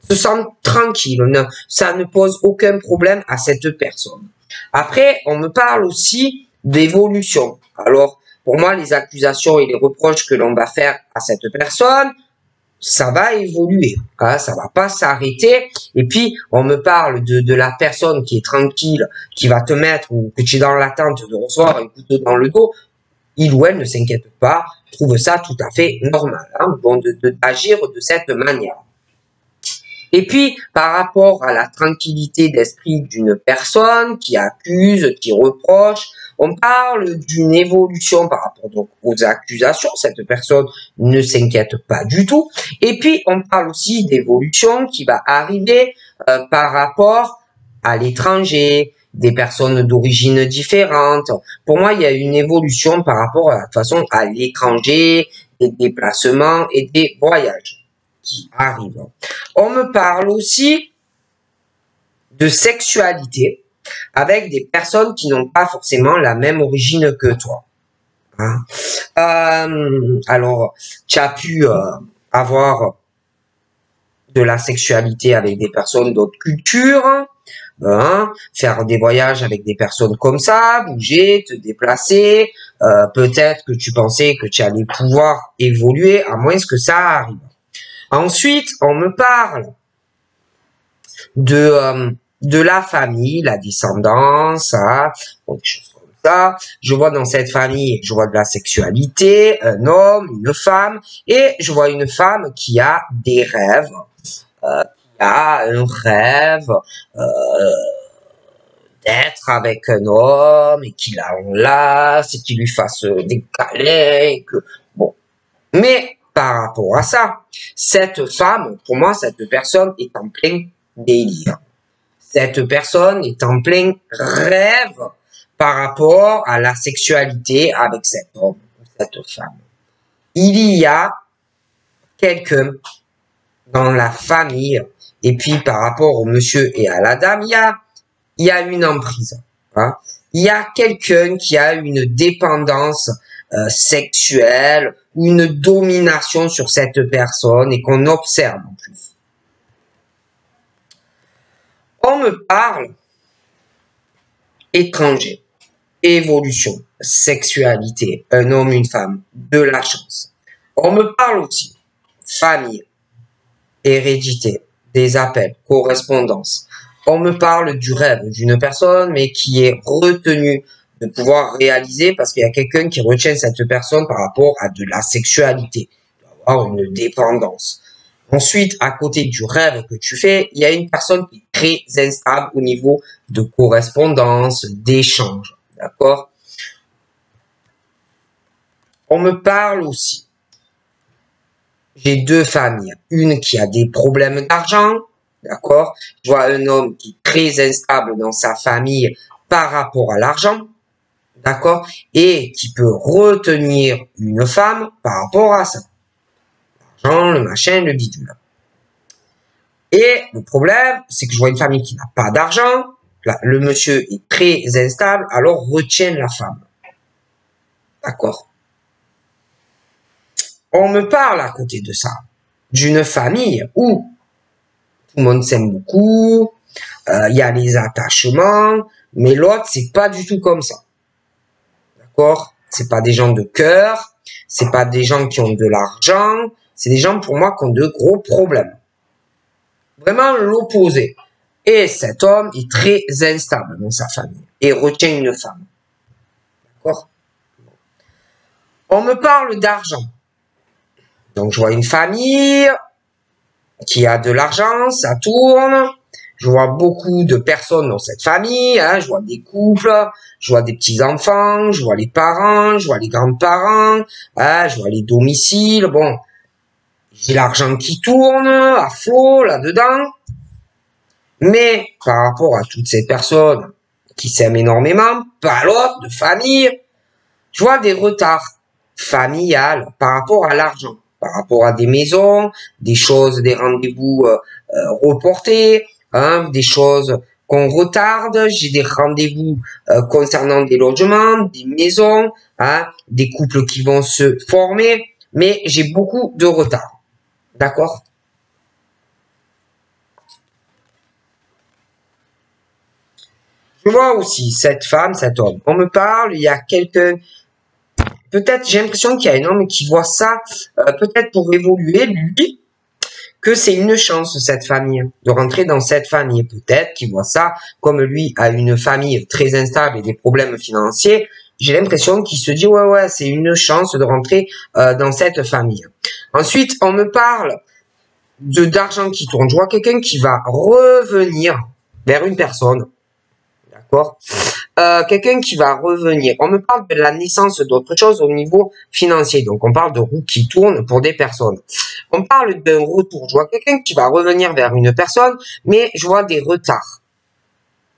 se sent tranquille, ça ne pose aucun problème à cette personne. Après, on me parle aussi d'évolution. Alors, pour moi, les accusations et les reproches que l'on va faire à cette personne, ça va évoluer, hein, ça va pas s'arrêter. Et puis, on me parle de la personne qui est tranquille, qui va te mettre, ou que tu es dans l'attente de recevoir un couteau dans le dos, il ou elle ne s'inquiète pas, trouve ça tout à fait normal, hein, bon, d'agir de cette manière. Et puis, par rapport à la tranquillité d'esprit d'une personne qui accuse, qui reproche, on parle d'une évolution par rapport donc aux accusations. Cette personne ne s'inquiète pas du tout. Et puis, on parle aussi d'évolution qui va arriver par rapport à l'étranger, des personnes d'origine différente. Pour moi, il y a une évolution par rapport à la façon à l'étranger, des déplacements et des voyages qui arrivent. On me parle aussi de sexualité avec des personnes qui n'ont pas forcément la même origine que toi. Hein. Alors, tu as pu avoir de la sexualité avec des personnes d'autres cultures, hein, faire des voyages avec des personnes comme ça, bouger, te déplacer, peut-être que tu pensais que tu allais pouvoir évoluer, à moins que ça arrive. Ensuite, on me parle de la famille, la descendance, hein, des choses comme ça. Je vois dans cette famille, je vois de la sexualité, un homme, une femme, et je vois une femme qui a des rêves, qui a un rêve d'être avec un homme et qu'il l'enlace et qu'il lui fasse des câlins, que bon. Mais par rapport à ça, cette femme, pour moi, cette personne est en plein délire. Cette personne est en plein rêve par rapport à la sexualité avec cet homme ou cette femme. Il y a quelqu'un dans la famille, et puis par rapport au monsieur et à la dame, il y a une emprise. Hein. Il y a quelqu'un qui a une dépendance sexuelle ou une domination sur cette personne et qu'on observe en plus. On me parle étranger, évolution, sexualité, un homme, une femme, de la chance. On me parle aussi famille, hérédité, des appels, correspondance. On me parle du rêve d'une personne, mais qui est retenue de pouvoir réaliser parce qu'il y a quelqu'un qui retient cette personne par rapport à de la sexualité. Il doit avoir une dépendance. Ensuite, à côté du rêve que tu fais, il y a une personne qui est très instable au niveau de correspondance, d'échange. D'accord? On me parle aussi. J'ai deux familles. Une qui a des problèmes d'argent. D'accord? Je vois un homme qui est très instable dans sa famille par rapport à l'argent. D'accord? Et qui peut retenir une femme par rapport à ça. L'argent, le machin, le bidule. Et le problème, c'est que je vois une famille qui n'a pas d'argent. Le monsieur est très instable, alors retient la femme. D'accord? On me parle à côté de ça d'une famille où tout le monde s'aime beaucoup, il y a les attachements, mais l'autre, c'est pas du tout comme ça. D'accord? C'est pas des gens de cœur, c'est pas des gens qui ont de l'argent, c'est des gens pour moi qui ont de gros problèmes. Vraiment l'opposé. Et cet homme est très instable dans sa famille et retient une femme. D'accord? On me parle d'argent. Donc je vois une famille qui a de l'argent, ça tourne. Je vois beaucoup de personnes dans cette famille, hein, je vois des couples, je vois des petits-enfants, je vois les parents, je vois les grands-parents, hein, je vois les domiciles. Bon, j'ai l'argent qui tourne à flot là-dedans. Mais par rapport à toutes ces personnes qui s'aiment énormément, pas l'autre, de famille, je vois des retards familiales par rapport à l'argent, par rapport à des maisons, des choses, des rendez-vous reportés, hein, des choses qu'on retarde. J'ai des rendez-vous concernant des logements, des maisons, hein, des couples qui vont se former, mais j'ai beaucoup de retard. D'accord? Je vois aussi cette femme, cet homme. On me parle, il y a quelqu'un. Peut-être, j'ai l'impression qu'il y a un homme qui voit ça, peut-être pour évoluer, lui, que c'est une chance, cette famille, de rentrer dans cette famille. Peut-être qu'il voit ça, comme lui a une famille très instable et des problèmes financiers, j'ai l'impression qu'il se dit, ouais, c'est une chance de rentrer dans cette famille. Ensuite, on me parle d'argent qui tourne. Je vois quelqu'un qui va revenir vers une personne. D'accord? Quelqu'un qui va revenir. On me parle de la naissance d'autre chose au niveau financier. Donc, on parle de roues qui tournent pour des personnes. On parle d'un retour. Je vois quelqu'un qui va revenir vers une personne, mais je vois des retards.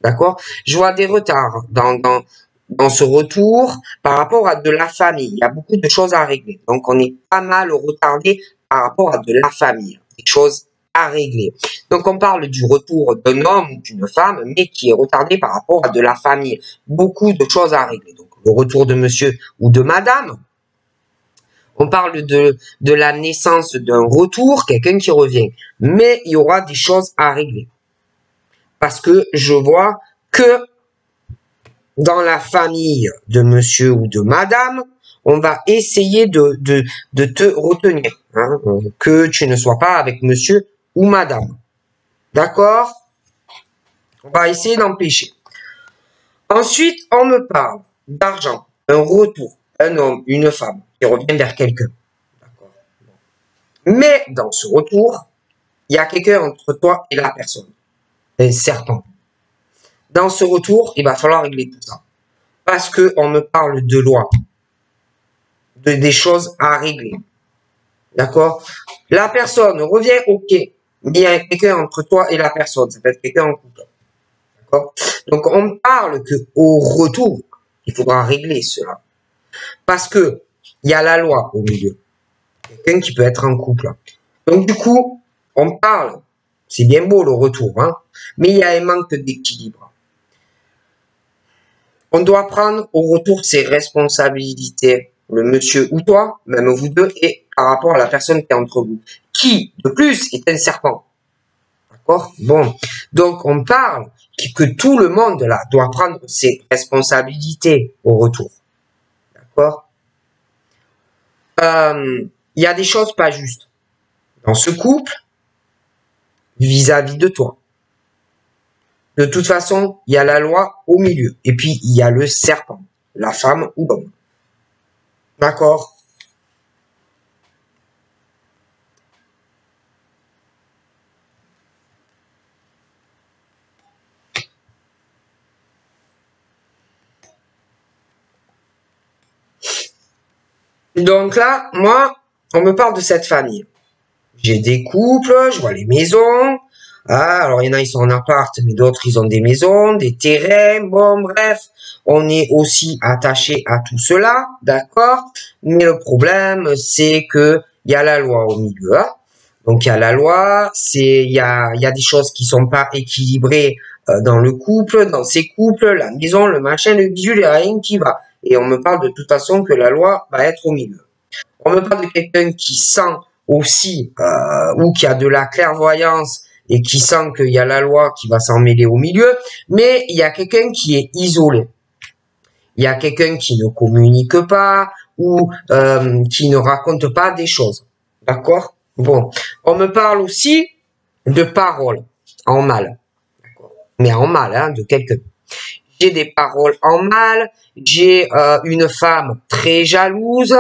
D'accord? Je vois des retards dans ce retour par rapport à de la famille. Il y a beaucoup de choses à régler. Donc, on est pas mal retardé par rapport à de la famille. Des choses à régler. Donc, on parle du retour d'un homme ou d'une femme, mais qui est retardé par rapport à de la famille. Beaucoup de choses à régler. Donc, le retour de monsieur ou de madame. On parle de la naissance d'un retour, quelqu'un qui revient. Mais il y aura des choses à régler. Parce que je vois que dans la famille de monsieur ou de madame, on va essayer de te retenir, hein, que tu ne sois pas avec monsieur ou madame. D'accord? On va essayer d'empêcher. Ensuite, on me parle d'argent, un retour, un homme, une femme qui revient vers quelqu'un. D'accord. Mais dans ce retour, il y a quelqu'un entre toi et la personne. Un serpent. Dans ce retour, il va falloir régler tout ça. Parce que on me parle de loi, des choses à régler. D'accord? La personne revient, ok. Mais il y a quelqu'un entre toi et la personne. Ça peut être quelqu'un en couple. D'accord? Donc, on parle que au retour, il faudra régler cela. Parce que il y a la loi au milieu. Quelqu'un qui peut être en couple. Donc, du coup, on parle. C'est bien beau le retour, hein? Mais il y a un manque d'équilibre. On doit prendre au retour ses responsabilités, le monsieur ou toi, même vous deux, et par rapport à la personne qui est entre vous, qui, de plus, est un serpent. D'accord? Bon. Donc, on parle que tout le monde, là, doit prendre ses responsabilités au retour. D'accord? Il y a des choses pas justes dans ce couple vis-à-vis de toi. De toute façon, il y a la loi au milieu. Et puis, il y a le serpent, la femme ou l'homme. D'accord? Donc là, moi, on me parle de cette famille. J'ai des couples, je vois les maisons. Ah, alors il y en a, ils sont en appart, mais d'autres, ils ont des maisons, des terrains. Bon, bref, on est aussi attaché à tout cela, d'accord? Mais le problème, c'est que il y a la loi au milieu. Hein. Donc il y a la loi, il y a des choses qui sont pas équilibrées dans le couple, dans ces couples, la maison, le machin, le bidule, il n'y a rien qui va. Et on me parle de toute façon que la loi va être au milieu. On me parle de quelqu'un qui sent aussi, ou qui a de la clairvoyance et qui sent qu'il y a la loi qui va s'en mêler au milieu, mais il y a quelqu'un qui est isolé. Il y a quelqu'un qui ne communique pas ou qui ne raconte pas des choses. D'accord? Bon. On me parle aussi de paroles en mal. Mais en mal, hein, de quelqu'un. J'ai des paroles en mal, j'ai une femme très jalouse,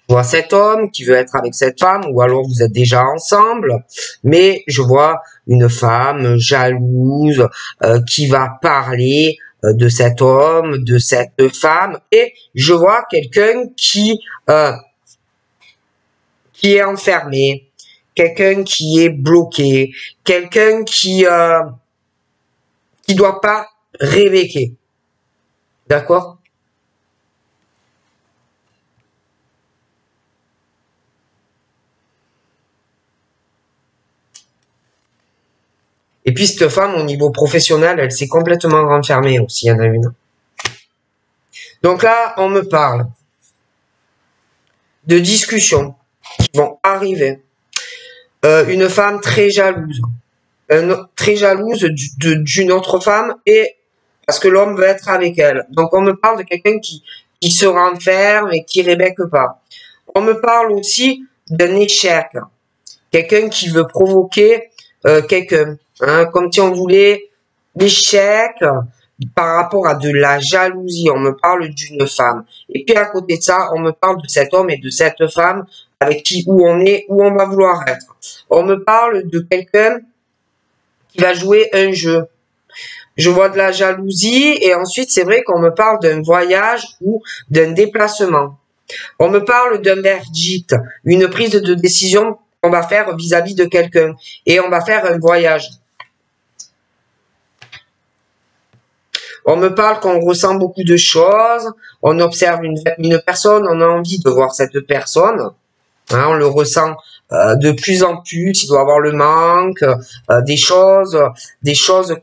je vois cet homme qui veut être avec cette femme, ou alors vous êtes déjà ensemble, mais je vois une femme jalouse qui va parler de cet homme, de cette femme, et je vois quelqu'un qui est enfermé, quelqu'un qui est bloqué, quelqu'un qui doit pas révéquer, d'accord? Et puis cette femme, au niveau professionnel, elle s'est complètement renfermée aussi, il y en a une. Donc là, on me parle de discussions qui vont arriver. Une femme très jalouse. Très jalouse d'une autre femme et parce que l'homme veut être avec elle. Donc on me parle de quelqu'un qui se renferme et qui rébec pas. On me parle aussi d'un échec. Quelqu'un qui veut provoquer quelqu'un. Hein, comme si on voulait l'échec par rapport à de la jalousie. On me parle d'une femme. Et puis à côté de ça, on me parle de cet homme et de cette femme avec qui, où on est, où on va vouloir être. On me parle de quelqu'un qui va jouer un jeu. Je vois de la jalousie et ensuite c'est vrai qu'on me parle d'un voyage ou d'un déplacement. On me parle d'un verdict, une prise de décision qu'on va faire vis-à-vis de quelqu'un et on va faire un voyage. On me parle qu'on ressent beaucoup de choses, on observe une personne, on a envie de voir cette personne, hein, on le ressent de plus en plus, il doit avoir le manque, des choses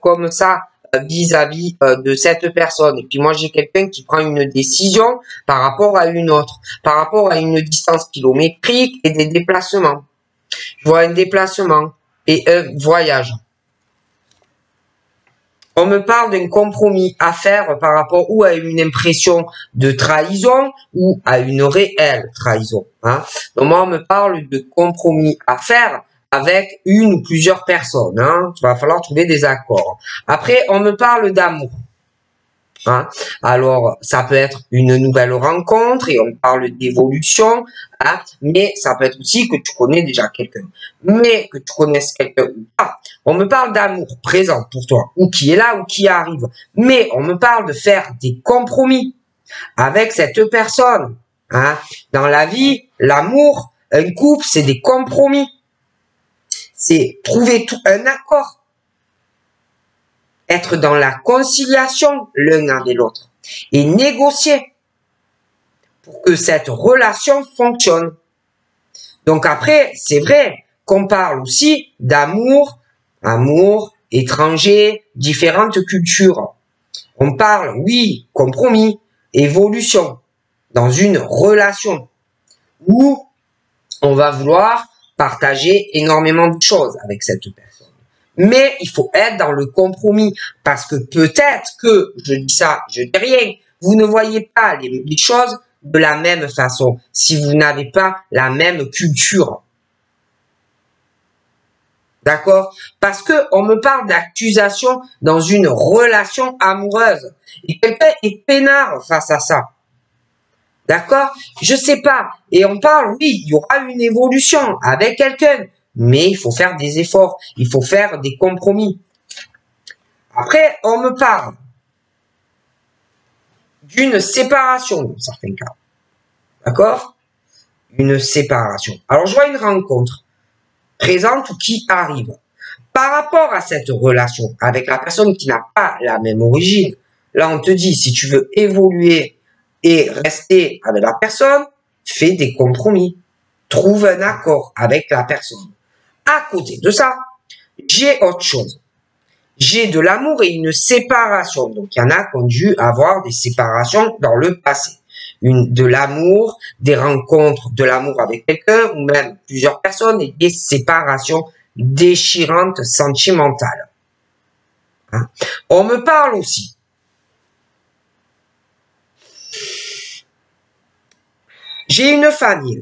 comme ça vis-à-vis de cette personne. Et puis moi j'ai quelqu'un qui prend une décision par rapport à une autre, par rapport à une distance kilométrique et des déplacements. Je vois un déplacement et un voyage. On me parle d'un compromis à faire par rapport ou à une impression de trahison ou à une réelle trahison. Hein. Donc moi, on me parle de compromis à faire avec une ou plusieurs personnes. Hein. Il va falloir trouver des accords. Après, on me parle d'amour. Hein. Alors, ça peut être une nouvelle rencontre et on parle d'évolution, hein, mais ça peut être aussi que tu connais déjà quelqu'un. Mais que tu connaisses quelqu'un ou pas, on me parle d'amour présent pour toi, ou qui est là ou qui arrive. Mais on me parle de faire des compromis avec cette personne. Hein. Dans la vie, l'amour, un couple, c'est des compromis. C'est trouver un accord. Être dans la conciliation l'un avec l'autre et négocier pour que cette relation fonctionne. Donc après, c'est vrai qu'on parle aussi d'amour, amour, étranger, différentes cultures. On parle, oui, compromis, évolution dans une relation où on va vouloir partager énormément de choses avec cette personne. Mais il faut être dans le compromis parce que peut-être que, je dis ça, je dis rien, vous ne voyez pas les choses de la même façon si vous n'avez pas la même culture. D'accord? Parce que on me parle d'accusation dans une relation amoureuse et quelqu'un est peinard face à ça. D'accord? Je sais pas. Et on parle, oui, il y aura une évolution avec quelqu'un, mais il faut faire des efforts, il faut faire des compromis. Après, on me parle d'une séparation dans certains cas. D'accord? Une séparation. Alors, je vois une rencontre présente ou qui arrive. Par rapport à cette relation avec la personne qui n'a pas la même origine, là, on te dit, si tu veux évoluer et rester avec la personne, fais des compromis. Trouve un accord avec la personne. À côté de ça, j'ai autre chose. J'ai de l'amour et une séparation. Donc, il y en a qui ont dû avoir des séparations dans le passé. De l'amour, des rencontres de l'amour avec quelqu'un ou même plusieurs personnes et des séparations déchirantes sentimentales. Hein? On me parle aussi. J'ai une famille.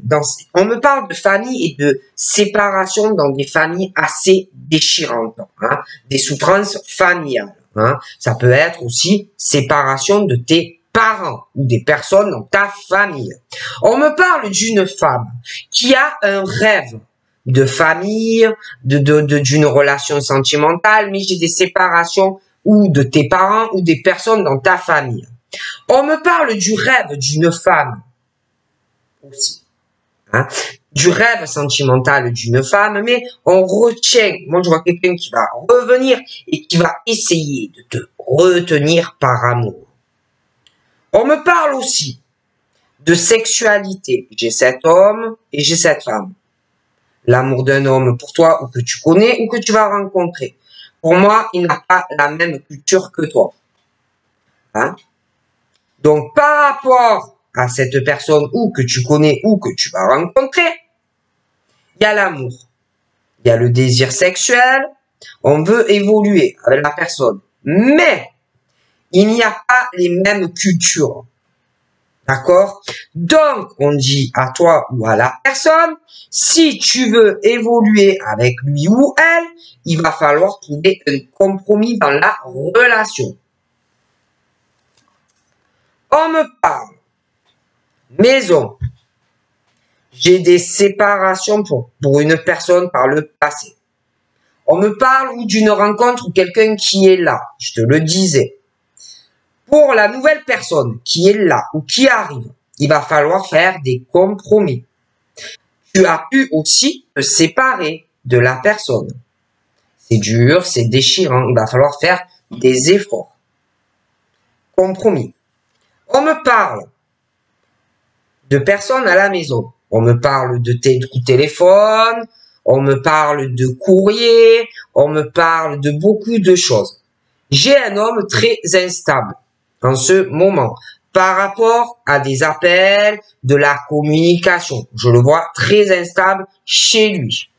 On me parle de famille et de séparation dans des familles assez déchirantes. Hein? Des souffrances familiales. Hein? Ça peut être aussi séparation de tes parents ou des personnes dans ta famille. On me parle d'une femme qui a un rêve de famille, d'une relation sentimentale, mais j'ai des séparations ou de tes parents ou des personnes dans ta famille. On me parle du rêve d'une femme aussi. Hein, du rêve sentimental d'une femme, mais on retient, moi je vois quelqu'un qui va revenir et qui va essayer de te retenir par amour. On me parle aussi de sexualité. J'ai cet homme et j'ai cette femme. L'amour d'un homme pour toi ou que tu connais ou que tu vas rencontrer. Pour moi, il n'a pas la même culture que toi. Hein? Donc, par rapport à cette personne ou que tu connais ou que tu vas rencontrer, il y a l'amour, il y a le désir sexuel, on veut évoluer avec la personne, mais il n'y a pas les mêmes cultures. D'accord? Donc, on dit à toi ou à la personne, si tu veux évoluer avec lui ou elle, il va falloir trouver un compromis dans la relation. On me parle maison. J'ai des séparations pour une personne par le passé. On me parle d'une rencontre ou quelqu'un qui est là. Je te le disais. Pour la nouvelle personne qui est là ou qui arrive, il va falloir faire des compromis. Tu as pu aussi te séparer de la personne. C'est dur, c'est déchirant. Il va falloir faire des efforts. Compromis. On me parle de personnes à la maison. On me parle de coup de téléphone, on me parle de courrier, on me parle de beaucoup de choses. J'ai un homme très instable en ce moment par rapport à des appels, de la communication. Je le vois très instable chez lui.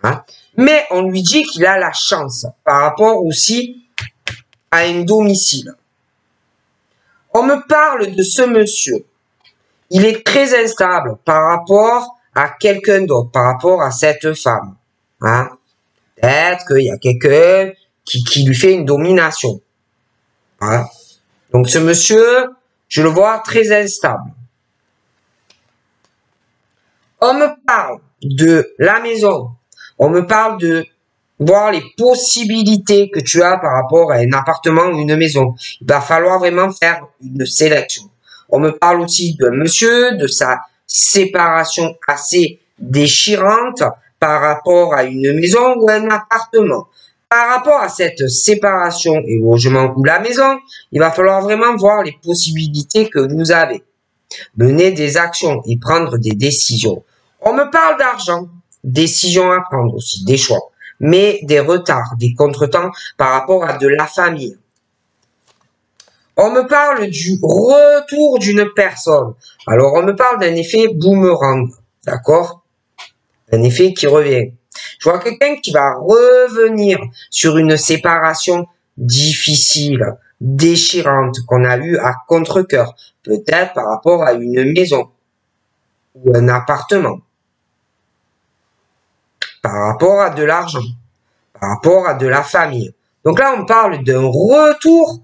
Hein? Mais on lui dit qu'il a la chance par rapport aussi à un domicile. On me parle de ce monsieur. Il est très instable par rapport à quelqu'un d'autre, par rapport à cette femme. Hein? Peut-être qu'il y a quelqu'un qui lui fait une domination. Hein? Donc ce monsieur, je le vois très instable. On me parle de la maison. On me parle de voir les possibilités que tu as par rapport à un appartement ou une maison. Il va falloir vraiment faire une sélection. On me parle aussi d'un monsieur, de sa séparation assez déchirante par rapport à une maison ou un appartement. Par rapport à cette séparation et logement ou la maison, il va falloir vraiment voir les possibilités que vous avez. Mener des actions et prendre des décisions. On me parle d'argent, décisions à prendre aussi, des choix, mais des retards, des contretemps par rapport à de la famille. On me parle du retour d'une personne. Alors, on me parle d'un effet boomerang, d'accord? Un effet qui revient. Je vois quelqu'un qui va revenir sur une séparation difficile, déchirante, qu'on a eue à contre-cœur, peut-être par rapport à une maison ou un appartement, par rapport à de l'argent, par rapport à de la famille. Donc là, on parle d'un retour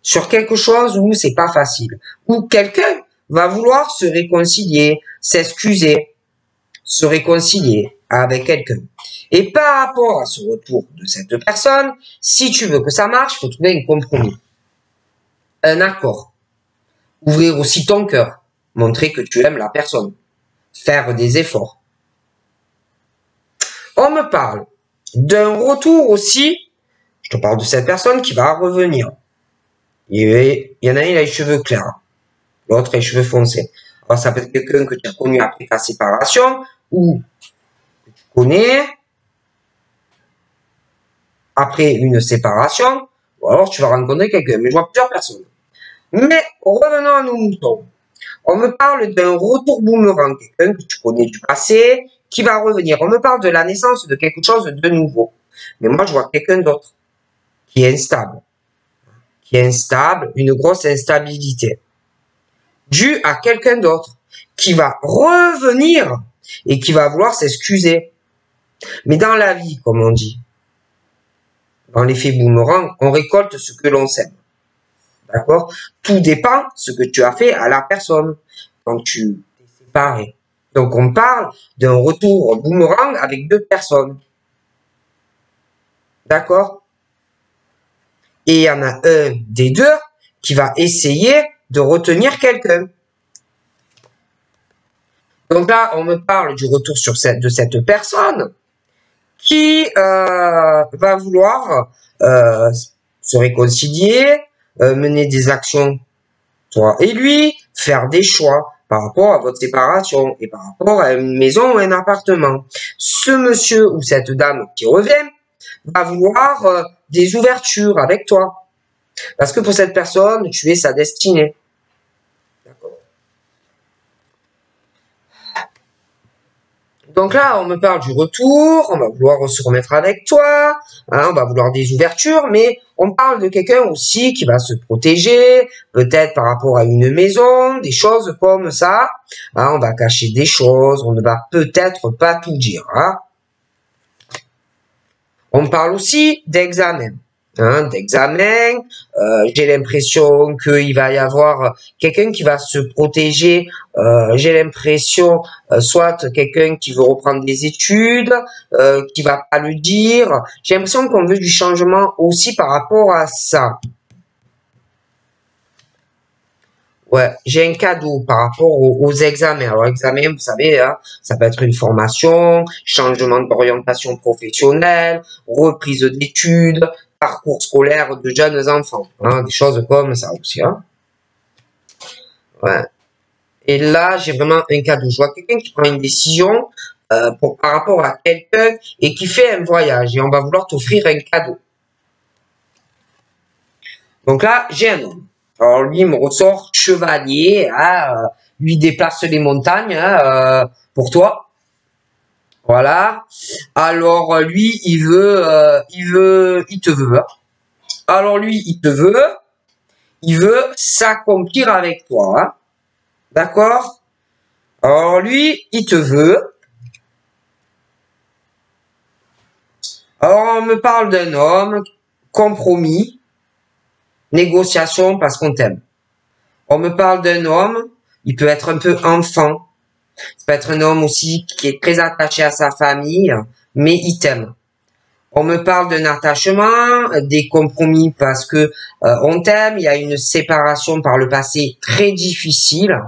sur quelque chose où c'est pas facile, où quelqu'un va vouloir se réconcilier, s'excuser, se réconcilier avec quelqu'un. Et par rapport à ce retour de cette personne, si tu veux que ça marche, il faut trouver un compromis, un accord, ouvrir aussi ton cœur. montrer que tu aimes la personne, faire des efforts. On me parle d'un retour aussi, je te parle de cette personne qui va revenir. Il y en a un, il a les cheveux clairs, l'autre a les cheveux foncés. Alors ça peut être quelqu'un que tu as connu après ta séparation, ou que tu connais après une séparation, ou alors tu vas rencontrer quelqu'un, mais je vois plusieurs personnes. Mais revenons à nos moutons. On me parle d'un retour boomerang, quelqu'un que tu connais du passé, qui va revenir. On me parle de la naissance de quelque chose de nouveau. Mais moi, je vois quelqu'un d'autre qui est instable. Qui est instable, une grosse instabilité. Due à quelqu'un d'autre qui va revenir et qui va vouloir s'excuser. Mais dans la vie, comme on dit, dans l'effet boomerang, on récolte ce que l'on sème. D'accord? Tout dépend ce que tu as fait à la personne quand tu t'es séparé. Donc, on parle d'un retour boomerang avec deux personnes. D'accord? Et il y en a un des deux qui va essayer de retenir quelqu'un. Donc là, on me parle du retour de cette personne qui va vouloir se réconcilier, mener des actions, toi et lui, faire des choix par rapport à votre séparation et par rapport à une maison ou un appartement. Ce monsieur ou cette dame qui revient va vouloir des ouvertures avec toi. Parce que pour cette personne, tu es sa destinée. D'accord. Donc là, on me parle du retour, on va vouloir se remettre avec toi, hein, on va vouloir des ouvertures, mais on parle de quelqu'un aussi qui va se protéger, peut-être par rapport à une maison, des choses comme ça. Hein, on va cacher des choses, on ne va peut-être pas tout dire. Hein. On parle aussi d'examen. Hein, d'examen, j'ai l'impression qu'il va y avoir quelqu'un qui va se protéger, j'ai l'impression soit quelqu'un qui veut reprendre des études, qui va pas le dire, j'ai l'impression qu'on veut du changement aussi par rapport à ça. Ouais, j'ai un cadeau par rapport aux examens. Alors, examen, vous savez, hein, ça peut être une formation, changement d'orientation professionnelle, reprise d'études, parcours scolaire de jeunes enfants. Hein, des choses comme ça aussi. Hein. Ouais. Et là, j'ai vraiment un cadeau. Je vois quelqu'un qui prend une décision par rapport à quelqu'un et qui fait un voyage. Et on va vouloir t'offrir un cadeau. Donc là, j'ai un homme. Alors lui, il me ressort chevalier, hein, lui déplace les montagnes hein, pour toi. Voilà. Alors lui, il te veut. Hein. Alors lui, il veut s'accomplir avec toi. Hein. D'accord? Alors lui, il te veut. Alors on me parle d'un homme, compromis, négociation parce qu'on t'aime. On me parle d'un homme, il peut être un peu enfant. Ça peut être un homme aussi qui est très attaché à sa famille, mais il t'aime. On me parle d'un attachement, des compromis parce que on t'aime, il y a une séparation par le passé très difficile.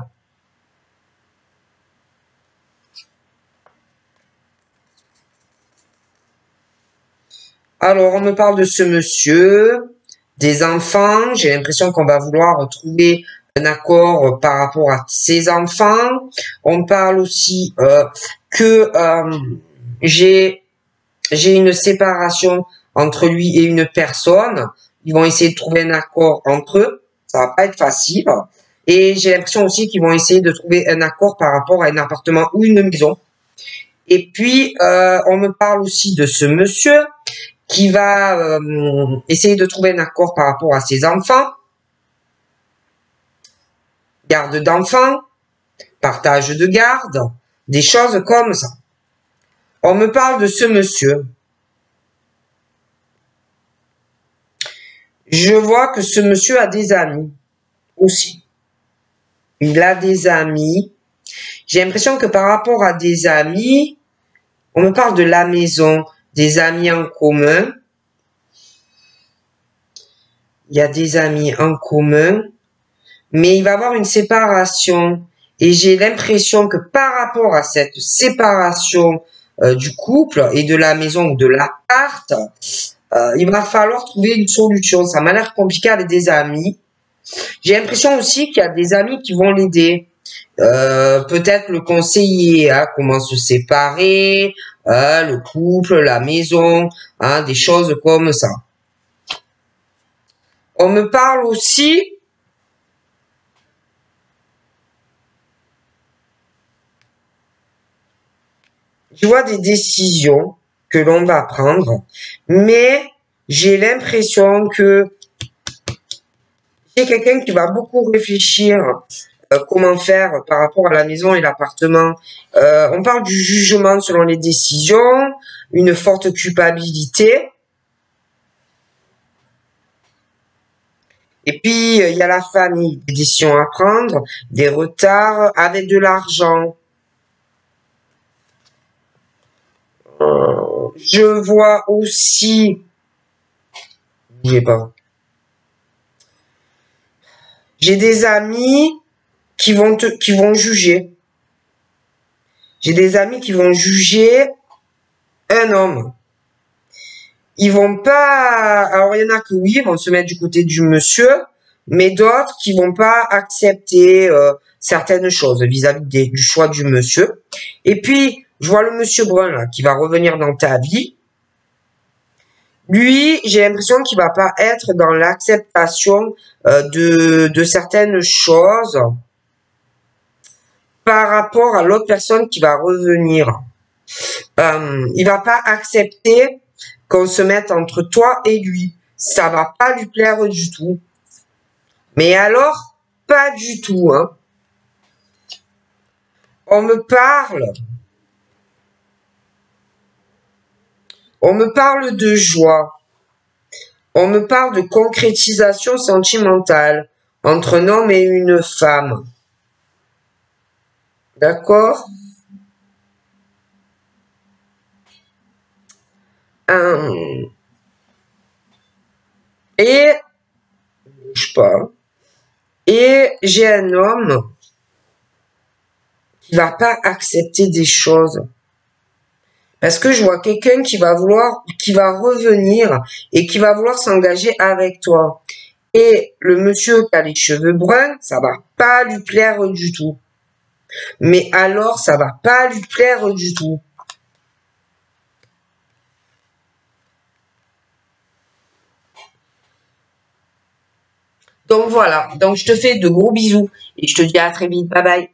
Alors, on me parle de ce monsieur, des enfants. J'ai l'impression qu'on va vouloir trouver un accord par rapport à ses enfants. On parle aussi que j'ai une séparation entre lui et une personne. Ils vont essayer de trouver un accord entre eux. Ça va pas être facile. Et j'ai l'impression aussi qu'ils vont essayer de trouver un accord par rapport à un appartement ou une maison. Et puis, on me parle aussi de ce monsieur qui va essayer de trouver un accord par rapport à ses enfants, garde d'enfants, partage de garde, des choses comme ça. On me parle de ce monsieur. Je vois que ce monsieur a des amis aussi. Il a des amis. J'ai l'impression que par rapport à des amis, on me parle de la maison, des amis en commun. Il y a des amis en commun, mais il va y avoir une séparation. Et j'ai l'impression que par rapport à cette séparation du couple et de la maison ou de l'appart, il va falloir trouver une solution. Ça m'a l'air compliqué avec des amis. J'ai l'impression aussi qu'il y a des amis qui vont l'aider. Peut-être le conseiller, hein, comment se séparer, le couple, la maison, hein, des choses comme ça. On me parle aussi, je vois des décisions que l'on va prendre, mais j'ai l'impression que c'est quelqu'un qui va beaucoup réfléchir comment faire par rapport à la maison et l'appartement. On parle du jugement selon les décisions, une forte culpabilité. Et puis, il y a la famille, des décisions à prendre, des retards avec de l'argent. Je vois aussi, j'ai pas, j'ai des amis qui vont juger. J'ai des amis qui vont juger un homme. Ils vont pas, alors il y en a que oui, ils vont se mettre du côté du monsieur, mais d'autres qui vont pas accepter certaines choses vis-à-vis du choix du monsieur. Et puis, je vois le monsieur brun là, qui va revenir dans ta vie. Lui, j'ai l'impression qu'il va pas être dans l'acceptation de certaines choses par rapport à l'autre personne qui va revenir. Il va pas accepter qu'on se mette entre toi et lui. Ça va pas lui plaire du tout. Mais alors, pas du tout, hein. On me parle. On me parle de joie. On me parle de concrétisation sentimentale entre un homme et une femme. D'accord? Et, je sais pas. Et j'ai un homme qui va pas accepter des choses. Parce que je vois quelqu'un qui va revenir et qui va vouloir s'engager avec toi. Et le monsieur qui a les cheveux bruns, ça va pas lui plaire du tout. Mais alors, ça va pas lui plaire du tout. Donc voilà. Donc je te fais de gros bisous et je te dis à très vite. Bye bye.